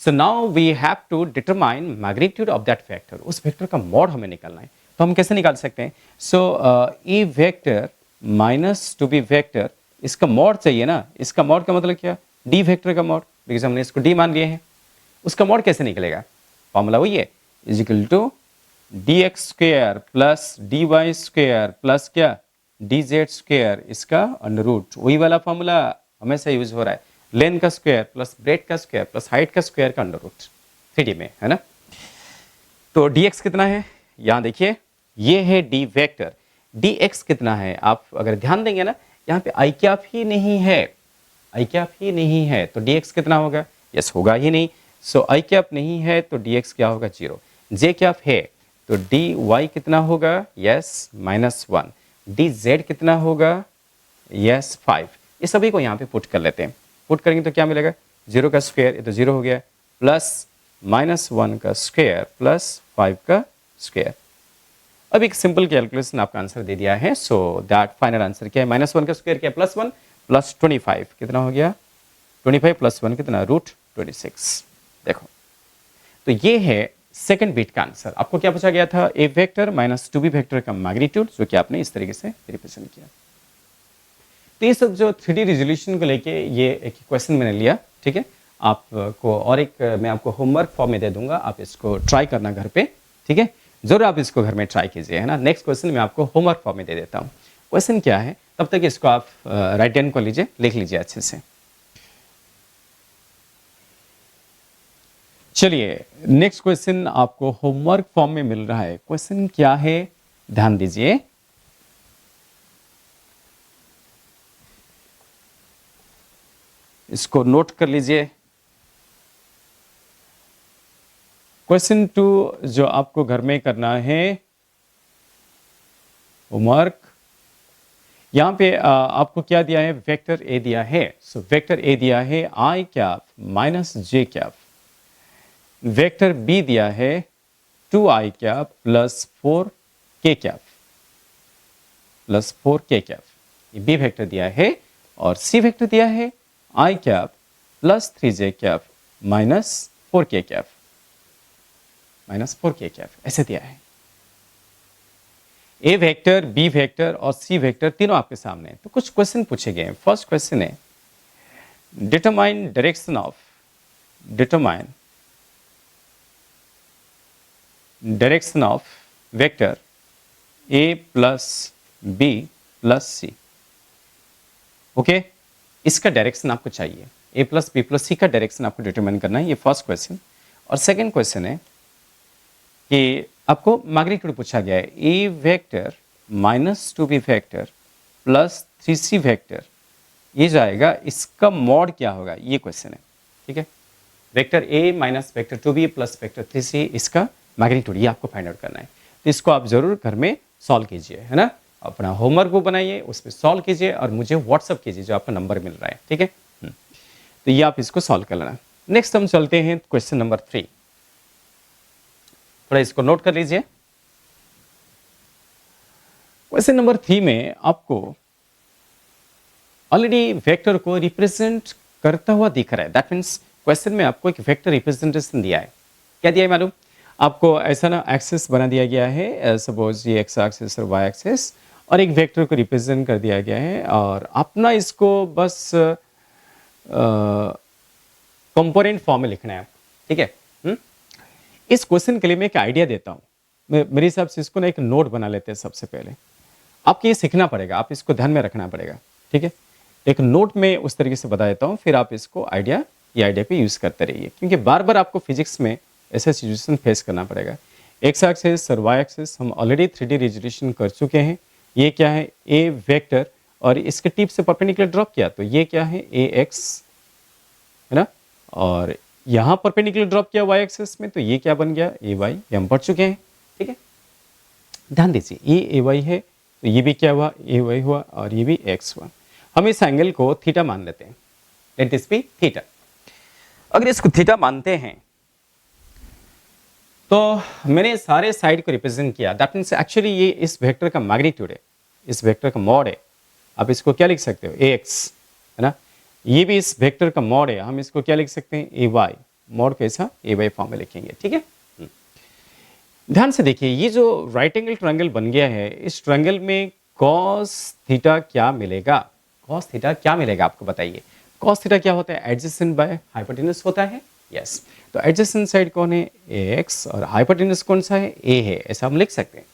A: So now we have to determine magnitude of that vector, उस वेक्टर का मॉड हमें निकालना है। तो हम कैसे निकाल सकते हैं, so A vector minus two B vector, इसका मॉड चाहिए ना। इसका मॉड का मतलब क्या, डी वेक्टर का मॉड, बिकॉज हमने इसको डी मान लिए हैं। उसका मॉड कैसे निकलेगा, फॉर्मूला वही है, is equal to D X square plus D Y square plus क्या, डी जेड स्क्वेयर, इसका अंडर रूट, वही वाला फॉर्मूला हमेशा यूज हो रहा है। लेंथ का स्क्वायर प्लस ब्रेथ का स्क्वायर प्लस हाइट का स्क्वायर का अंडर रूट 3D में, है ना। तो dx कितना है, यहाँ देखिए ये है d वेक्टर, dx कितना है, आप अगर ध्यान देंगे ना यहाँ पे आई कैप ही नहीं है, आई कैप ही नहीं है, तो dx कितना होगा, यस होगा ही नहीं। सो आई कैप नहीं है तो dx क्या होगा, 0। जे कैप है तो dy कितना होगा, यस -1। dz कितना होगा, यस 5। ये सभी को यहाँ पे पुट कर लेते हैं, पुट करेंगे तो क्या मिलेगा, 0 का स्क्वायर, ये तो 0 हो गया, प्लस -1 का स्क्वायर प्लस 5 का स्क्वायर। अब एक सिंपल कैलकुलेशन आपका आंसर दे दिया है। सो दैट फाइनल आंसर क्या है, -1 का स्क्वायर क्या है, +1 प्लस 25 कितना हो गया, 25 प्लस 1 कितना, √26। देखो तो ये है सेकंड बीट का आंसर। आपको क्या पूछा गया था, ए वेक्टर माइनस 2b वेक्टर का मैग्नीट्यूड, जो कि आपने इस तरीके से रिप्रेजेंट किया। तो ये सब जो 3D रिजोल्यूशन को लेके ये एक क्वेश्चन मैंने लिया, ठीक है। आपको और एक मैं आपको होमवर्क फॉर्म में दे दूंगा, आप इसको ट्राई करना घर पे, ठीक है। जरूर आप इसको घर में ट्राई कीजिए, है ना। नेक्स्ट क्वेश्चन मैं आपको होमवर्क फॉर्म में दे देता हूँ। क्वेश्चन क्या है, तब तक इसको आप राइट डाउन कर लीजिए, लिख लीजिए अच्छे से। चलिए नेक्स्ट क्वेश्चन आपको होमवर्क फॉर्म में मिल रहा है। क्वेश्चन क्या है, ध्यान दीजिए। इसको नोट कर लीजिए। क्वेश्चन 2 जो आपको घर में करना है होमवर्क, यहां पे आपको क्या दिया है, वेक्टर ए दिया है। सो वेक्टर ए दिया है आई कैप माइनस जे कैप, वेक्टर बी दिया है 2i cap plus 4k cap plus 4k cap, ये बी वेक्टर दिया है। और सी वेक्टर दिया है i cap plus 3j cap minus 4k cap ऐसे दिया है। ए वेक्टर, बी वेक्टर और सी वेक्टर तीनों आपके सामने हैं। तो कुछ क्वेश्चन पूछे गए हैं। फर्स्ट क्वेश्चन है determine direction of vector A plus B plus C. Okay, इसका डायरेक्शन आपको चाहिए, A plus B plus C का डायरेक्शन आपको डिटरमाइन करना है, ये फर्स्ट क्वेश्चन। और सेकंड क्वेश्चन है कि आपको मैग्नीट्यूड पूछा गया है, A vector minus 2b vector plus 3c vector, ये जाएगा, इसका मॉड क्या होगा, ये क्वेश्चन है, ठीक है। वेक्टर ए minus vector 2b plus vector 3c, इसका मैग्नीट्यूड ये आपको फाइंड आउट करना है। तो इसको आप जरूर घर में सॉल्व कीजिए, है ना। अपना होमवर्क वो बनाइए, उस पर सॉल्व कीजिए और मुझे व्हाट्सअप कीजिए जो आपका नंबर मिल रहा है, ठीक है। तो ये आप इसको सॉल्व कर लेना। नेक्स्ट हम चलते हैं क्वेश्चन नंबर 3, थोड़ा इसको नोट कर लीजिए। क्वेश्चन नंबर 3 में आपको ऑलरेडी वेक्टर को रिप्रेजेंट करता हुआ दिख रहा है। दैट मीन्स क्वेश्चन में आपको एक वेक्टर रिप्रेजेंटेशन दिया है। क्या दिया है मालूम आपको, ऐसा ना एक्सेस बना दिया गया है, सपोज ये एक्स एक्सेस और वाई एक्सेस, और एक वेक्टर को रिप्रेजेंट कर दिया गया है, और अपना इसको बस कंपोनेंट फॉर्म में लिखना है, ठीक है। इस क्वेश्चन के लिए मैं एक आइडिया देता हूँ। मेरे हिसाब से इसको ना एक नोट बना लेते हैं। सबसे पहले आपको ये सीखना पड़ेगा, आप इसको ध्यान में रखना पड़ेगा, ठीक है। एक नोट में उस तरीके से बता देता हूँ, फिर आप इसको आइडिया को यूज करते रहिए, क्योंकि बार बार आपको फिजिक्स में ऐसा सिचुएशन फेस करना पड़ेगा। एक्स एक्सिस और वाई एक्सिस हम ऑलरेडी 3D रिजोल्यूशन कर चुके हैं। ये क्या है, ए वेक्टर, और इसके टिप से परपेंडिकुलर ड्रॉप किया तो ये क्या है, ए एक्स, है ना। और यहाँ परपेंडिकुलर ड्रॉप किया वाई एक्सिस में तो ये क्या बन गया, ए वाई, ये हम पढ़ चुके हैं, ठीक है। ध्यान दीजिए, ये ए वाई है तो ये भी क्या हुआ, ए वाई हुआ, और ये भी एक्स हुआ। हम इस एंगल को थीटा मान लेते हैं, लेट दिस बी थीटा। अगर इसको थीटा मानते हैं तो मैंने सारे साइड को रिप्रेजेंट किया। दैट मीन्स एक्चुअली ये इस वेक्टर का मैग्नीट्यूड है, इस वेक्टर का मॉड है। आप इसको क्या लिख सकते हो, ए एक्स, है ना। ये भी इस वेक्टर का मॉड है, हम इसको क्या लिख सकते हैं, ए वाई। मॉड कैसा, ए वाई फॉर्म में लिखेंगे, ठीक है। ध्यान से देखिए, ये जो राइट एंगल ट्रायंगल बन गया है, इस ट्रायंगल में कॉस थीटा क्या मिलेगा, कॉस थीटा क्या मिलेगा आपको बताइए। कॉस थीटा क्या होता है, एडजेसेंट बाय हाइपोटेनस होता है, यस। तो एडजेसेंट साइड कौन है, ए एक्स, और हाइपोटेनस कौन सा है, ए है, ऐसा हम लिख सकते हैं।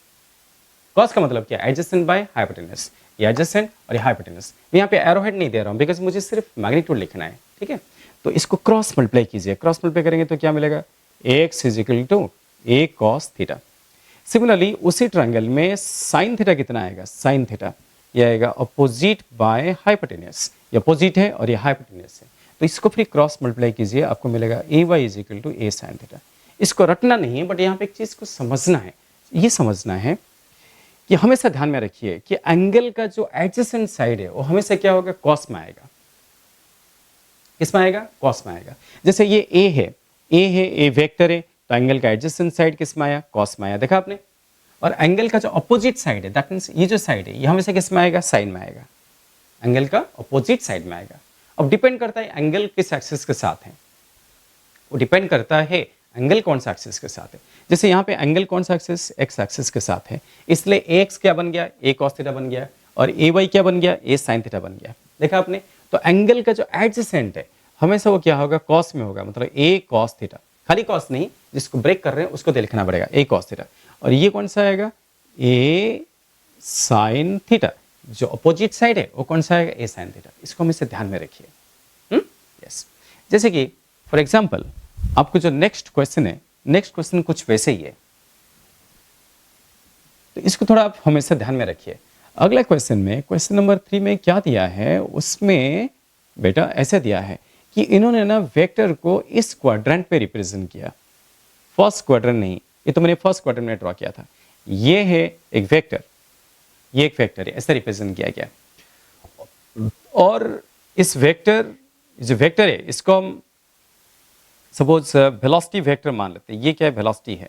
A: कॉस का मतलब क्या, एडजेसेंट बाय हाइपोटेनस। ये एडजेसेंट और ये हाइपोटेन्यूस। मैं यहाँ पे एरोहेड नहीं दे रहा हूँ बिकॉज मुझे सिर्फ मैग्नीट्यूड लिखना है, ठीक है। तो इसको क्रॉस मल्टीप्लाई कीजिए, क्रॉस मल्टीप्लाई करेंगे तो क्या मिलेगा, x is equal to a cos theta. Similarly उसी ट्रायंगल में साइन थीटा कितना आएगा, साइन थीटा ये आएगा अपोजिट बाय हाइपोटेन्यूस, ये अपोजिट है और ये हाइपोटेन्यूस है। तो इसको फिर क्रॉस मल्टीप्लाई कीजिए, आपको मिलेगा ay is equal to a sine theta. इसको रटना नहीं है, बट यहाँ पे एक चीज़ को समझना है, ये समझना है कि हमेशा ध्यान में रखिए कि एंगल का जो एडजेसेंट साइड है वो हमेशा क्या होगा, कॉस में आएगा। किस में आएगा, कॉस में आएगा। जैसे ये a है, a वेक्टर है, तो एंगल का एडजेसेंट साइड किस में आया, कॉस में आया, देखा आपने। और एंगल का जो अपोजिट साइड है, दैट मीन्स ये जो साइड है ये हमेशा किस में आएगा, साइन में आएगा। एंगल का अपोजिट साइड में आएगा। अब डिपेंड करता है एंगल किस एक्सिस के साथ है, वो डिपेंड करता है एंगल कौन सा एक्सिस के साथ है। जैसे यहाँ पे एंगल कौन सा एक्सिस, एक्स एक्सिस के साथ है, इसलिए ax क्या बन गया, a cos थीटा बन गया, और ay क्या बन गया, a sin थीटा बन गया। देखा आपने। तो एंगल का जो एडजेसेंट है हमेशा वो क्या होगा, cos में होगा, मतलब a cos थीटा, खाली cos नहीं, जिसको ब्रेक कर रहे हैं उसको लिखना पड़ेगा, a cos थीटा। और ये कौन सा आएगा, a sin थीटा। जो अपोजिट साइड है वो कौन सा आएगा, a sin थीटा। इसको हमेशा ध्यान में रखिए। यस, जैसे कि फॉर एग्जाम्पल आपको जो नेक्स्ट क्वेश्चन है, नेक्स्ट क्वेश्चन कुछ वैसे ही है, तो इसको थोड़ा आप हमेशा ध्यान में रखिए। अगला क्वेश्चन में, क्वेश्चन नंबर 3 में क्या दिया है, उसमें बेटा ऐसे दिया है कि इन्होंने ना वेक्टर को इस क्वाड्रेंट पे रिप्रेजेंट किया, फर्स्ट क्वाड्रेंट नहीं, ये तो मैंने फर्स्ट क्वाड्रेंट में ड्रॉ किया था। ये है एक वेक्टर, ये एक वेक्टर है, ऐसे रिप्रेजेंट किया गया। और इस वेक्टर, जो वेक्टर है इसको हम सपोज वेलोसिटी वेक्टर मान लेते हैं। ये क्या है, वेलोसिटी है।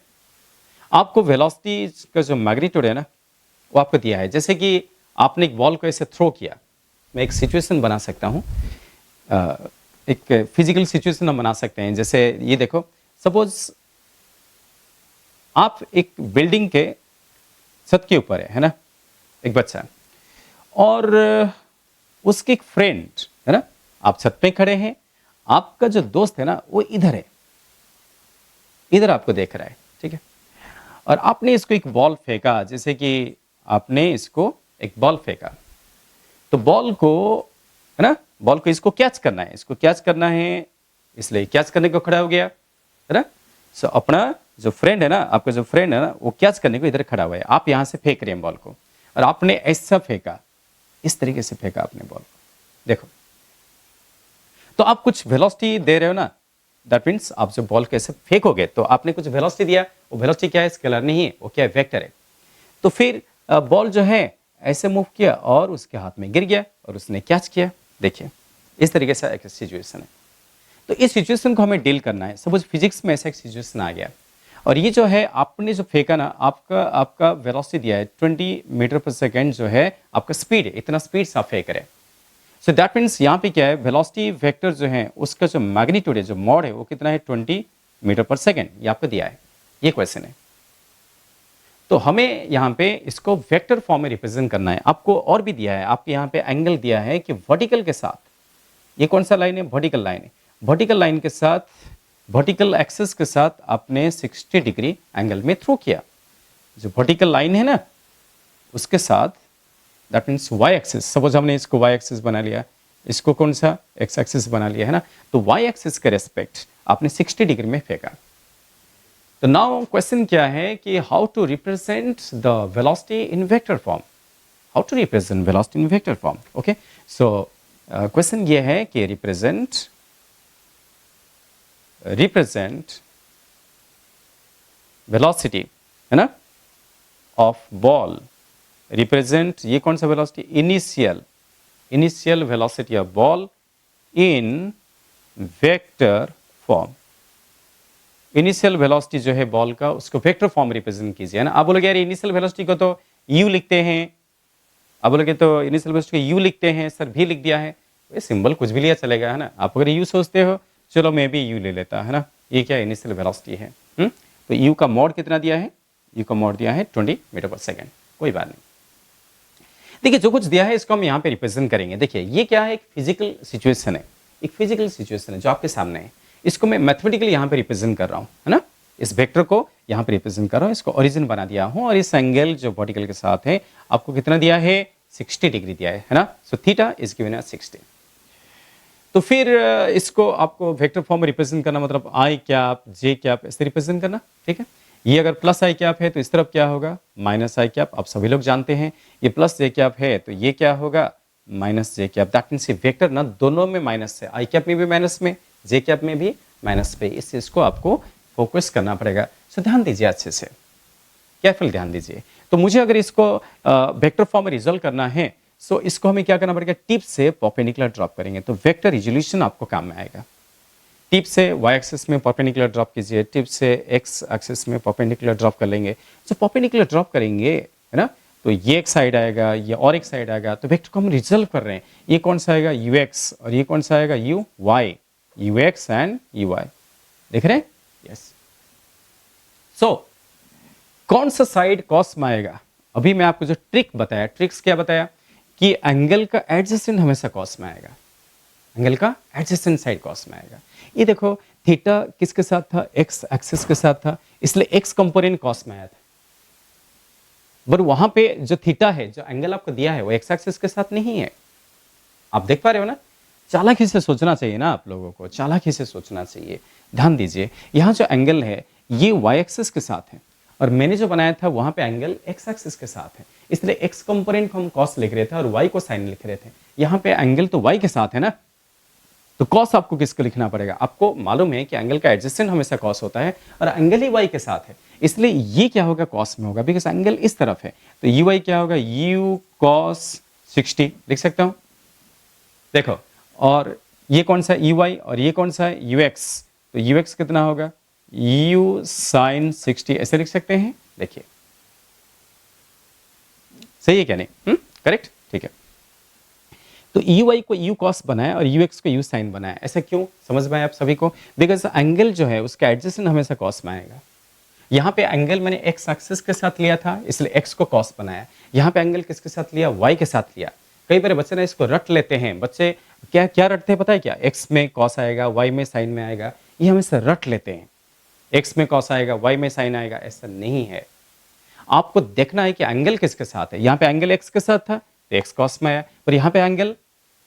A: आपको वेलोसिटी का जो मैग्नीट्यूड है ना वो आपको दिया है। जैसे कि आपने एक बॉल को ऐसे थ्रो किया, मैं एक सिचुएशन बना सकता हूँ, एक फिजिकल सिचुएशन हम बना सकते हैं। जैसे ये देखो, सपोज आप एक बिल्डिंग के छत के ऊपर है ना, एक बच्चा, और उसके एक फ्रेंड है ना, आप छत पे खड़े हैं, आपका जो दोस्त है ना वो इधर है, इधर आपको देख रहा है, ठीक है। और आपने इसको एक बॉल फेंका, जैसे कि आपने इसको एक बॉल फेंका, तो बॉल को है ना, बॉल को इसको कैच करना है, इसको कैच करना है, इसलिए कैच करने को खड़ा हो गया है ना। सो अपना जो फ्रेंड है ना, आपका जो फ्रेंड है ना वो कैच करने को इधर खड़ा हुआ है, आप यहां से फेंक रहे हैं बॉल को, और आपने ऐसा फेंका, इस तरीके से फेंका आपने बॉल को, देखो। तो आप कुछ वेलोसिटी दे रहे हो ना, दैट मीन्स आप जो बॉल कैसे फेंकोगे तो आपने कुछ वेलोसिटी दिया, वो वेलोसिटी क्या है, स्केलर नहीं है, वो क्या है, वेक्टर है। तो फिर बॉल जो है ऐसे मूव किया और उसके हाथ में गिर गया और उसने कैच किया, देखिए इस तरीके से एक सिचुएशन है। तो इस सिचुएशन को हमें डील करना है। सपोज फिजिक्स में ऐसा एक सिचुएशन आ गया, और ये जो है आपने जो फेंका ना, आपका वेलोसिटी दिया है 20 मीटर पर सेकेंड, जो है आपका स्पीड है, इतना स्पीड से आप फेंक रहे हैं। सो दैट मीन्स यहाँ पे क्या है, वेलोसिटी वेक्टर जो है उसका जो मैग्नीट्यूड है, जो मॉड है, वो कितना है, 20 मीटर पर सेकेंड, ये आपको दिया है, ये क्वेश्चन है। तो हमें यहाँ पे इसको वेक्टर फॉर्म में रिप्रेजेंट करना है। आपको और भी दिया है, आपके यहाँ पे एंगल दिया है कि वर्टिकल के साथ, ये कौन सा लाइन है, वर्टिकल लाइन है, वर्टिकल लाइन के साथ, वर्टिकल एक्सिस के साथ आपने 60 डिग्री एंगल में थ्रो किया। जो वर्टिकल लाइन है ना उसके साथ, that means Y axis, suppose हमने इसको वाई एक्सिस बना लिया, इसको कौन सा, एक्स एक्सिस बना लिया है ना, तो वाई एक्सिस के रेस्पेक्ट आपने 60 डिग्री में फेंका। तो नाउ क्वेश्चन क्या है कि how to represent the velocity in vector form, how to represent velocity in vector form. Okay, so question ये है कि रिप्रेजेंट वेलोसिटी है ना ऑफ बॉल, रिप्रेजेंट, ये कौन सा velocity, initial velocity of ball in vector form. Initial velocity जो है बॉल का, उसको वेक्टर फॉर्म रिप्रेजेंट कीजिए, है ना। आप बोलोगे यार इनिशियल वेलोसिटी को तो यू लिखते हैं, आप बोलोगे तो इनिशियल वेलोसिटी को यू लिखते हैं सर, भी लिख दिया है, ये सिंबल कुछ भी लिया चलेगा, है ना। आप अगर यू सोचते हो, चलो मैं भी यू ले लेता, है ना। ये क्या इनिशियल वेलोसिटी है। तो यू का मोड कितना दिया है, यू का मोड दिया है 20 मीटर पर सेकेंड, कोई बात नहीं। देखिए जो कुछ दिया है इसको हम यहाँ पे रिप्रेजेंट करेंगे। देखिए ये क्या है, एक फिजिकल सिचुएशन है, एक फिजिकल सिचुएशन है जो आपके सामने है, इसको मैं मैथमेटिकली यहाँ पे रिप्रेजेंट कर रहा हूँ, है ना। इस वेक्टर को यहाँ पे रिप्रेजेंट कर रहा हूँ, इसको ओरिजिन बना दिया हूँ, और इस एंगल जो वर्टिकल के साथ है आपको कितना दिया है, 60 डिग्री दिया है ना। So theta is given as 60। तो फिर इसको आपको वेक्टर फॉर्म में रिप्रेजेंट करना मतलब आई कैप जे कैप ऐसे रिप्रेजेंट करना, ठीक है। ये अगर प्लस आई कैप है तो इस तरफ क्या होगा, माइनस आई कैप। आप सभी लोग जानते हैं ये प्लस जे कैप है तो ये क्या होगा, minus J cap. That means ये वेक्टर ना दोनों में माइनस है, आई कैप में भी माइनस में, जे कैप में भी माइनस पे। इस चीज को आपको फोकस करना पड़ेगा। सो ध्यान दीजिए अच्छे से, केयरफुल ध्यान दीजिए। तो मुझे अगर इसको वेक्टर फॉर्म में रिजोल्व करना है, सो इसको हमें क्या करना पड़ेगा, टिप से परपेंडिकुलर ड्रॉप करेंगे तो वेक्टर रिजोल्यूशन आपको काम में आएगा। टिप से वाई एक्सिस में परपेंडिकुलर ड्रॉप कीजिए, टिप से एक्स एक्सिस में परपेंडिकुलर ड्रॉप कर लेंगे। सो परपेंडिकुलर ड्रॉप करेंगे है ना, तो ये एक साइड आएगा, ये और एक साइड आएगा, तो वेक्टर को हम रिजल्व कर रहे हैं। ये कौन सा आएगा, यू एक्स, और ये कौन सा आएगा, U Y, U X and U Y. देख रहे हैं, यस। सो कौन सा साइड कॉस में आएगा, अभी मैं आपको जो ट्रिक बताया, ट्रिक्स क्या बताया कि एंगल का एडजेसेंट हमेशा कॉस में आएगा, एंगल का एडजेसेंट साइड कॉस में आएगा। ये देखो थीटा किसके साथ था, एक्स एक्सिस के साथ था, इसलिए एक्स कंपोनेंट कॉस में आया था। पर वहां पे जो थीटा है, जो एंगल आपको दिया है वो एक्स एक्सिस के साथ नहीं है। आप देख पा रहे हो ना, चालाकी से सोचना चाहिए ना, आप लोगों को चालाकी से सोचना चाहिए। ध्यान दीजिए, यहाँ जो एंगल है ये वाई एक्सिस के साथ है और मैंने जो बनाया था वहां पे एंगल एक्स एक्सिस के साथ है, इसलिए एक्स कंपोनेंट को हम कॉस लिख रहे थे और वाई को साइन लिख रहे थे। यहाँ पे एंगल तो वाई के साथ है ना, तो कॉस आपको किसको लिखना पड़ेगा, आपको मालूम है कि एंगल का एडजेसेंट हमेशा कॉस होता है और एंगल ही वाई के साथ है, इसलिए ये क्या होगा, कॉस में होगा, बिकॉज एंगल इस तरफ है। तो यू वाई क्या होगा, यू कॉस 60 लिख सकता हूं, देखो। और ये कौन सा यू वाई और ये कौन सा है यू एक्स, तो यू एक्स कितना होगा, यू साइन 60 ऐसे लिख सकते हैं। देखिए सही है क्या, नहीं करेक्ट, ठीक है। तो यू वाई को यू कॉस बनाया और यू एक्स को यू साइन बनाया, ऐसा क्यों, समझ में आया आप सभी को, बिकॉज एंगल जो है उसका एडजेसेंट हमेशा कॉस में आएगा। यहाँ पे एंगल मैंने एक्स एक्सिस के साथ लिया था इसलिए एक्स को कॉस बनाया, यहाँ पे एंगल किसके साथ लिया, वाई के साथ लिया। कई बार बच्चे ना इसको रट लेते हैं, बच्चे क्या क्या रटते हैं पता है क्या, एक्स में कॉस आएगा वाई में साइन में आएगा, ये हमेशा रट लेते हैं। एक्स में कॉस आएगा वाई में साइन आएगा, ऐसा नहीं है। आपको देखना है कि एंगल किसके साथ है, यहाँ पे एंगल एक्स के साथ था तो एक्स कॉस में आया, पर यहाँ पे एंगल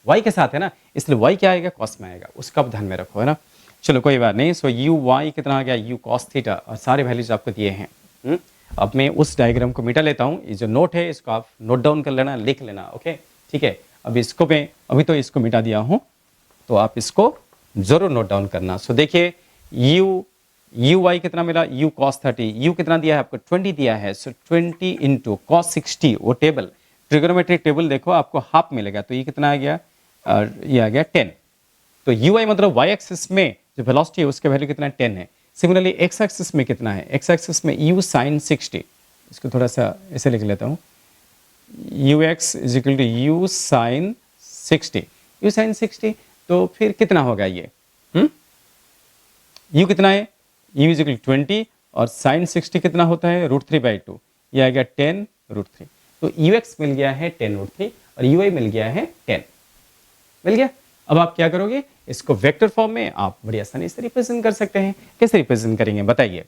A: वाई के साथ है ना, इसलिए वाई क्या आएगा, कॉस में आएगा, उसका आप ध्यान में रखो है ना। चलो कोई बात नहीं। सो यू वाई कितना आ गया, यू कॉस थीटा, और सारे वैल्यूज आपको दिए हैं। अब मैं उस डायग्राम को मिटा लेता हूँ, ये जो नोट है इसको आप नोट डाउन कर लेना, लिख लेना, ओके ठीक है। अब इसको मैं अभी तो इसको मिटा दिया हूँ, तो आप इसको जरूर नोट डाउन करना। सो देखिए यू वाई कितना मिला, यू कॉस 30, यू कितना दिया है आपको 20 दिया है, सो 20 इंटू कॉस 60, वो टेबल ट्रिगोनोमेट्रिक टेबल देखो आपको हाफ मिलेगा, तो ये कितना आ गया, ये आ गया 10। तो यू वाई मतलब वाई एक्सिस में जो वेलोसिटी है उसका वैल्यू कितना 10 है। सिमिलरली एक्स एक्सिस में कितना है, एक्स एक्सिस में यू साइन 60, इसको थोड़ा सा ऐसे लिख लेता हूँ, U X is equal to U sine 60, U sine 60, तो फिर कितना होगा ये, यू कितना है, यू इज इक्वल टू 20 और साइन 60 कितना होता है, √3/2, ये आ गया 10√3। तो यू एक्स मिल गया है 10√3 और यू आई मिल गया है 10, मिल गया। अब आप क्या करोगे, इसको वेक्टर फॉर्म में आप बड़ी आसानी से रिप्रेजेंट कर सकते हैं। कैसे रिप्रेजेंट करेंगे बताइए।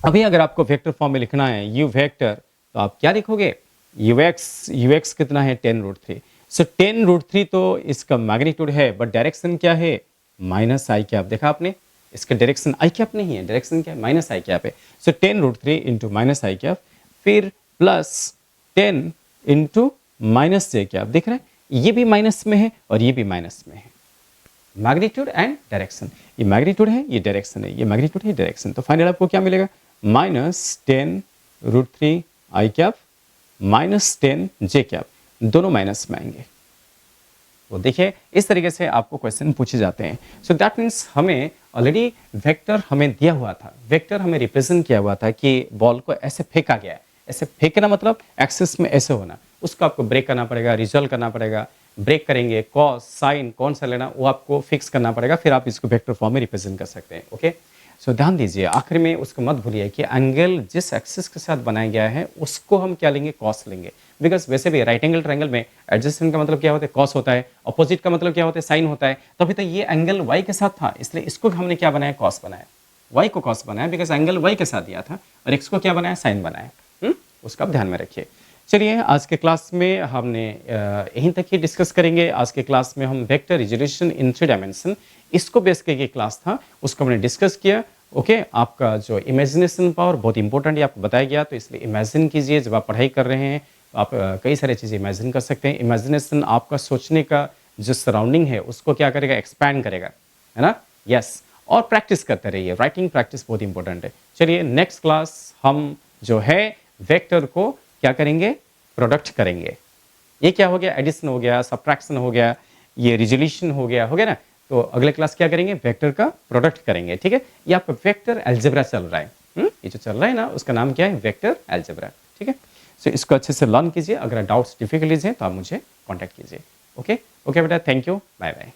A: अभी अगर आपको वेक्टर फॉर्म में लिखना है यू वेक्टर, तो आप क्या लिखोगे, यू एक्स कितना है 10√3। सो 10√3 तो इसका मैग्नीट्यूड है, बट डायरेक्शन क्या है, माइनस आई कैप। देखा आपने, इसका डायरेक्शन आई कैप नहीं है, डायरेक्शन क्या है, माइनस आई कैप है। सो 10√3 इंटू माइनस आई कैप, फिर प्लस 10 इंटू माइनस जे कैप। देख रहे हैं, ये भी माइनस में है और ये भी माइनस में है, मैग्नीट्यूड एंड डायरेक्शन। ये मैग्नीट्यूड है, ये डायरेक्शन है, ये मैग्नीट्यूड है, डायरेक्शन। तो फाइनल आपको क्या मिलेगा, -10√3 आई कैप -10 जे कैप, दोनों माइनस में आएंगे। तो देखिए इस तरीके से आपको क्वेश्चन पूछे जाते हैं। सो दैट मीन्स हमें ऑलरेडी वेक्टर हमें दिया हुआ था, वेक्टर हमें रिप्रेजेंट किया हुआ था कि बॉल को ऐसे फेंका गया है, ऐसे फेंकना मतलब एक्सिस में ऐसे होना, उसको आपको ब्रेक करना पड़ेगा, रिजॉल्व करना पड़ेगा। ब्रेक करेंगे, कॉस साइन कौन सा लेना वो आपको फिक्स करना पड़ेगा, फिर आप इसको वेक्टर फॉर्म में रिप्रेजेंट कर सकते हैं। ओके, सो ध्यान दीजिए, आखिर में उसको मत भूलिए कि एंगल जिस एक्सिस के साथ बनाया गया है उसको हम क्या लेंगे, कॉस लेंगे। बिकॉज वैसे भी राइट एंगल ट्रायंगल में एडजेसेंट का मतलब क्या होता है, कॉस होता है, अपोजिट का मतलब क्या होता है, साइन होता है। तो अभी तो ये एंगल वाई के साथ था, इसलिए इसको हमने क्या बनाया, कॉस बनाया, वाई को कॉस बनाया, बिकॉज एंगल वाई के साथ दिया था, और एक्स को क्या बनाया, साइन बनाया। उसका आप ध्यान में रखिए। चलिए आज के क्लास में हमने यहीं तक ही डिस्कस करेंगे। आज के क्लास में हम वेक्टर रिजोल्यूशन इन 3 डायमेंशन इसको बेस करके क्लास था, उसको हमने डिस्कस किया। ओके, आपका जो इमेजिनेशन पावर बहुत इंपॉर्टेंट है, आपको बताया गया, तो इसलिए इमेजिन कीजिए। जब आप पढ़ाई कर रहे हैं तो आप कई सारी चीज़ें इमेजिन कर सकते हैं। इमेजिनेशन आपका सोचने का जो सराउंडिंग है उसको क्या करेगा, एक्सपैंड करेगा, है ना? यस। और प्रैक्टिस करते रहिए, राइटिंग प्रैक्टिस बहुत इंपॉर्टेंट है। चलिए नेक्स्ट क्लास हम जो है वेक्टर को क्या करेंगे, प्रोडक्ट करेंगे। ये क्या हो गया, एडिशन हो गया, सब्ट्रैक्शन हो गया, ये रिजोल्यूशन हो गया ना। तो अगले क्लास क्या करेंगे, वेक्टर का प्रोडक्ट करेंगे। ठीक है, ये आपका वेक्टर अलजेब्रा चल रहा है। ये जो चल रहा है ना उसका नाम क्या है, वेक्टर अलजेब्रा। ठीक है, सो इसको अच्छे से लर्न कीजिए। अगर डाउट्स डिफिकल्टीज हैं तो आप मुझे कॉन्टैक्ट कीजिए। ओके ओके बेटा, थैंक यू, बाय बाय।